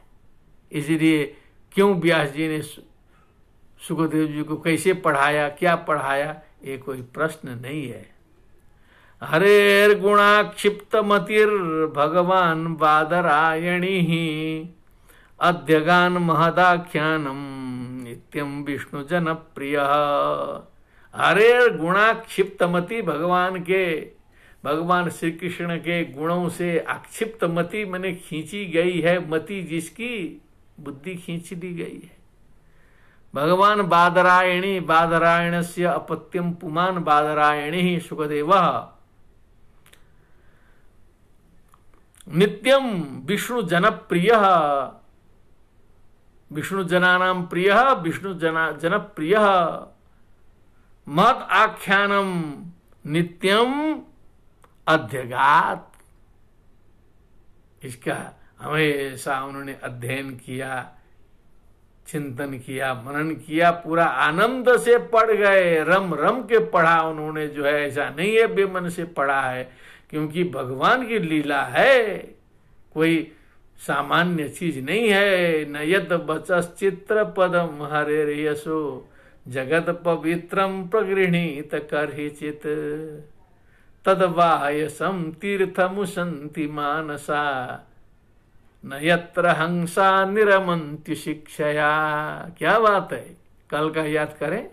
इसलिए क्यों व्यास जी ने सुखदेव जी को कैसे पढ़ाया, क्या पढ़ाया, ये कोई प्रश्न नहीं है। हरेर गुणाक्षिप्त मतिर भगवान बादरायणी अध्यगान महदाख्यानम नित्यम विष्णु जन प्रिय। हरेर गुणाक्षिप्त मति, भगवान श्री कृष्ण के गुणों से आक्षिप्त मति माने खींची गई है, मति जिसकी बुद्धि खींच ली गई है। भगवान बादरायणी, बादरायणस्य अपत्यम पुमान बादरायणी सुखदेव। नित्यम विष्णु जनप्रिय, विष्णु जनानां प्रिय, विष्णु जनप्रिय। मत आख्यानम नित्यम अध्यगात, इसका हमेशा उन्होंने अध्ययन किया, चिंतन किया, मनन किया, पूरा आनंद से पढ़ गए, रम रम के पढ़ा उन्होंने जो है। ऐसा नहीं है बेमन से पढ़ा है, क्योंकि भगवान की लीला है, कोई सामान्य चीज नहीं है। न यद बचश्चित्र पदम हरे यशो जगत पवित्रम प्रगृहीत करहिचित तद्वायसम तीर्थमुसंति मानसा न यत्र हंसा निरमन्ति शिक्षया। क्या बात है, कल का याद करें।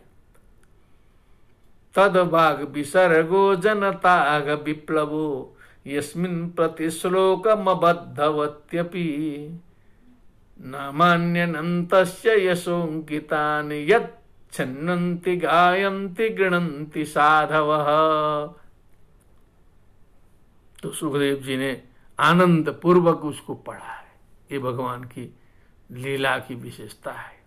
तद्भाग विसर्गो जनताग विप्लवो यस्मिन् प्रतिश्लोकमबद्धवत्यपि न मान्यनन्तस्य यशोऽङ्कितानि यच्छन्नन्ति गायन्ति गृणन्ति साधवः। तो सुखदेव जी ने आनंद पूर्वक उसको पढ़ा है। ये भगवान की लीला की विशेषता है।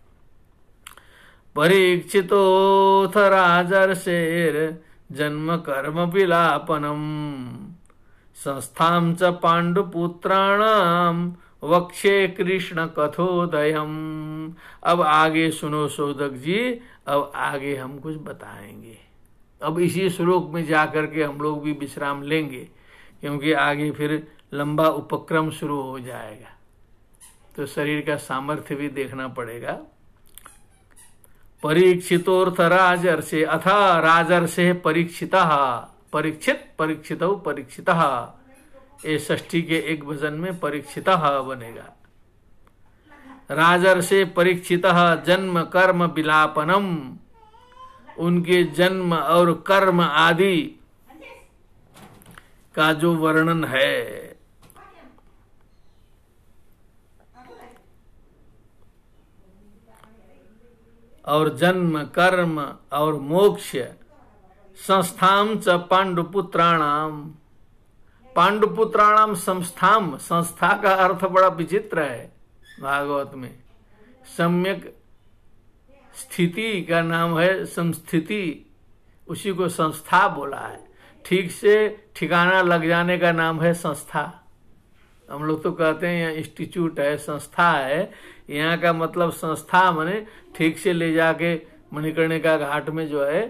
परीक्षितोऽथ राजर्षेर जन्म कर्म विलापनम संस्थां च पांडुपुत्राणाम वक्षे कृष्ण कथोदयम। अब आगे सुनो शोधक जी, अब आगे हम कुछ बताएंगे। अब इसी श्लोक में जाकर के हम लोग भी विश्राम लेंगे, क्योंकि आगे फिर लंबा उपक्रम शुरू हो जाएगा, तो शरीर का सामर्थ्य भी देखना पड़ेगा। परीक्षितोर्थ राजर्षे, अथा राजर्षे परीक्षितः, परीक्षित परीक्षितौ परीक्षितः, ये षष्ठी के एक वचन में परीक्षितः बनेगा। राजर्षे परीक्षितः जन्म कर्म विलापनम उनके जन्म और कर्म आदि का जो वर्णन है, और जन्म कर्म और मोक्ष संस्थाम च पांडुपुत्राणाम, पांडुपुत्राणाम संस्थाम, संस्था का अर्थ बड़ा विचित्र है भागवत में। सम्यक स्थिति का नाम है संस्थिति, उसी को संस्था बोला है। ठीक से ठिकाना लग जाने का नाम है संस्था। हम लोग तो कहते हैं यहाँ इंस्टीट्यूट है, संस्था है। यहाँ का मतलब संस्था माने ठीक से ले जाके मणिकर्णिका घाट में जो है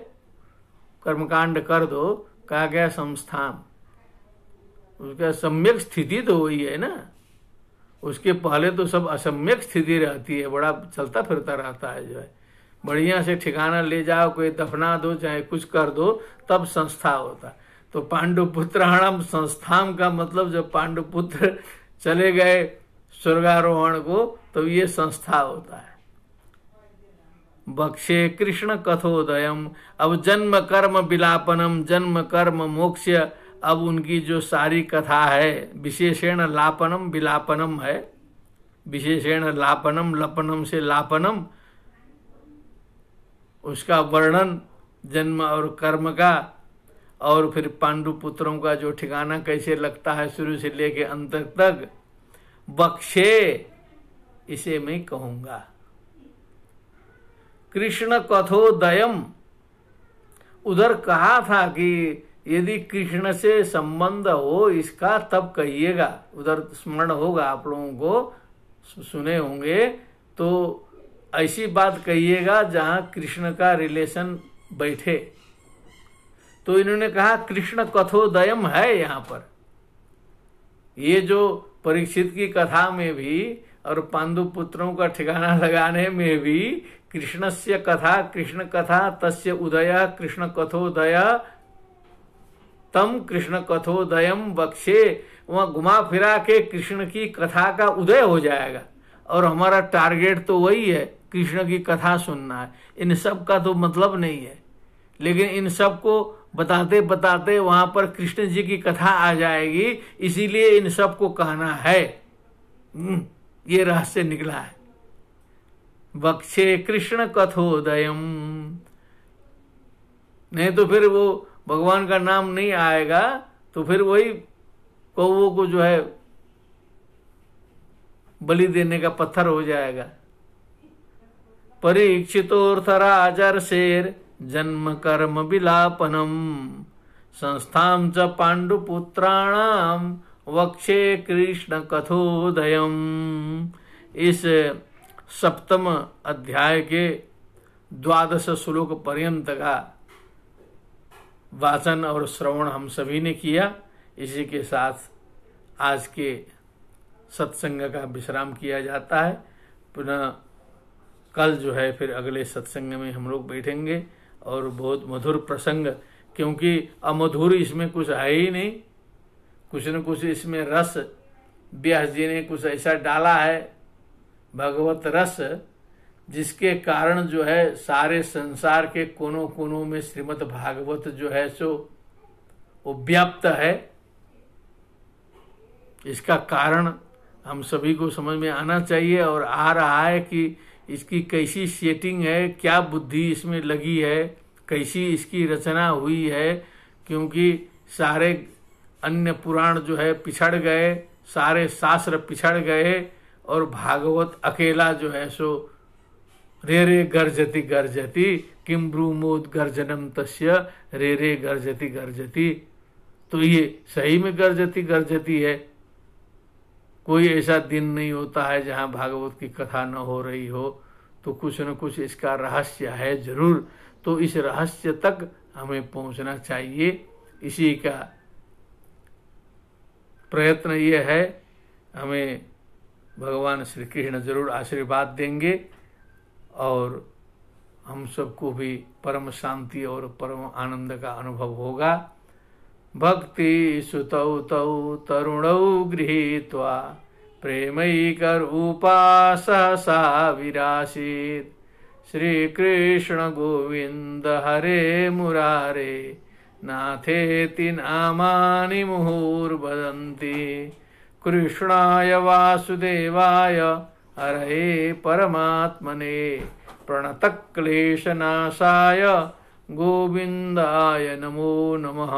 कर्मकांड कर दो, कहा गया संस्थान। उसका सम्यक स्थिति तो वही है ना, उसके पहले तो सब असम्यक स्थिति रहती है, बड़ा चलता फिरता रहता है जो है। बढ़िया से ठिकाना ले जाओ, कोई दफना दो चाहे कुछ कर दो, तब संस्था होता। तो पांडुपुत्राणाम संस्थान का मतलब जब पांडुपुत्र चले गए स्वर्गारोहण को, तो ये संस्था होता है। बक्षे कृष्ण कथोदयम, अब जन्म कर्म विलापनम, जन्म कर्म मोक्ष, अब उनकी जो सारी कथा है, विशेषण लापनम विलापनम है, विशेषण लापनम, लपनम से लापनम, उसका वर्णन जन्म और कर्म का, और फिर पांडु पुत्रों का जो ठिकाना कैसे लगता है शुरू से लेके अंत तक। बक्षे, इसे मैं कहूंगा। कृष्ण कथोदयम, उधर कहा था कि यदि कृष्ण से संबंध हो इसका तब कहिएगा। उधर स्मरण होगा आप लोगों को, सुने होंगे, तो ऐसी बात कहिएगा जहां कृष्ण का रिलेशन बैठे। तो इन्होंने कहा कृष्ण कथोदयम है यहाँ पर। ये जो परीक्षित की कथा में भी और पांडु पुत्रों का ठिकाना लगाने में भी कृष्णस्य कथा, कृष्ण कथा तस्य उदय, कृष्ण कथोदय तम कृष्ण कथोदयम बक्षे, वहां घुमा फिरा के कृष्ण की कथा का उदय हो जाएगा। और हमारा टारगेट तो वही है, कृष्ण की कथा सुनना है। इन सब का तो मतलब नहीं है, लेकिन इन सब को बताते बताते वहां पर कृष्ण जी की कथा आ जाएगी, इसीलिए इन सब को कहना है। ये रहस्य निकला है। बक्षे कृष्ण कथोदयम, नहीं तो फिर वो भगवान का नाम नहीं आएगा, तो फिर वही कौवों को जो है बलि देने का पत्थर हो जाएगा। परीक्षितोर्थराजर शेर जन्म कर्म विलापनम, संस्थाम च पांडुपुत्राणाम वक्षे कृष्ण कथोदयम। इस सप्तम अध्याय के 12 श्लोक पर्यंत का वाचन और श्रवण हम सभी ने किया। इसी के साथ आज के सत्संग का विश्राम किया जाता है। पुनः कल जो है फिर अगले सत्संग में हम लोग बैठेंगे, और बहुत मधुर प्रसंग, क्योंकि अमधुर इसमें कुछ है ही नहीं, कुछ न कुछ इसमें रस व्यास जी ने कुछ ऐसा डाला है, भगवत रस, जिसके कारण जो है सारे संसार के कोनों कोनों में श्रीमद् भागवत जो है सो वो व्याप्त है। इसका कारण हम सभी को समझ में आना चाहिए, और आ रहा है कि इसकी कैसी सेटिंग है, क्या बुद्धि इसमें लगी है, कैसी इसकी रचना हुई है। क्योंकि सारे अन्य पुराण जो है पिछड़ गए, सारे शास्त्र पिछड़ गए, और भागवत अकेला जो है सो रे रे गर्जति गर्जति, किम ब्रूमोद गर्जनम तस्य रे रे गर्जति गर्जति। तो ये सही में गर्जति गर्जति है। कोई ऐसा दिन नहीं होता है जहां भागवत की कथा न हो रही हो, तो कुछ न कुछ इसका रहस्य है जरूर। तो इस रहस्य तक हमें पहुंचना चाहिए, इसी का प्रयत्न ये है। हमें भगवान श्री कृष्ण जरूर आशीर्वाद देंगे, और हम सबको भी परम शांति और परम आनंद का अनुभव होगा। भक्ति सुतौ तौ तरुणौ गृहीत्वा प्रेमैकरूपा सहसा विरासीत्, श्री कृष्ण गोविंद हरे मुरारे नाथेति नामानि मुहुर्वदन्ति कृष्णाय वासुदेवाय हरये परमात्मने प्रणतक्लेशनाशाय गोविंदाय नमो नमः।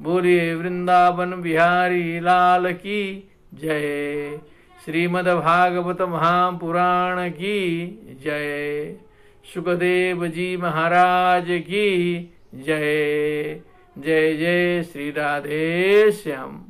बोलिए वृंदावन बिहारी लाल की जय। श्रीमद्भागवत महापुराण की जय। सुखदेव जी महाराज की जय। जय जय श्री राधे श्याम।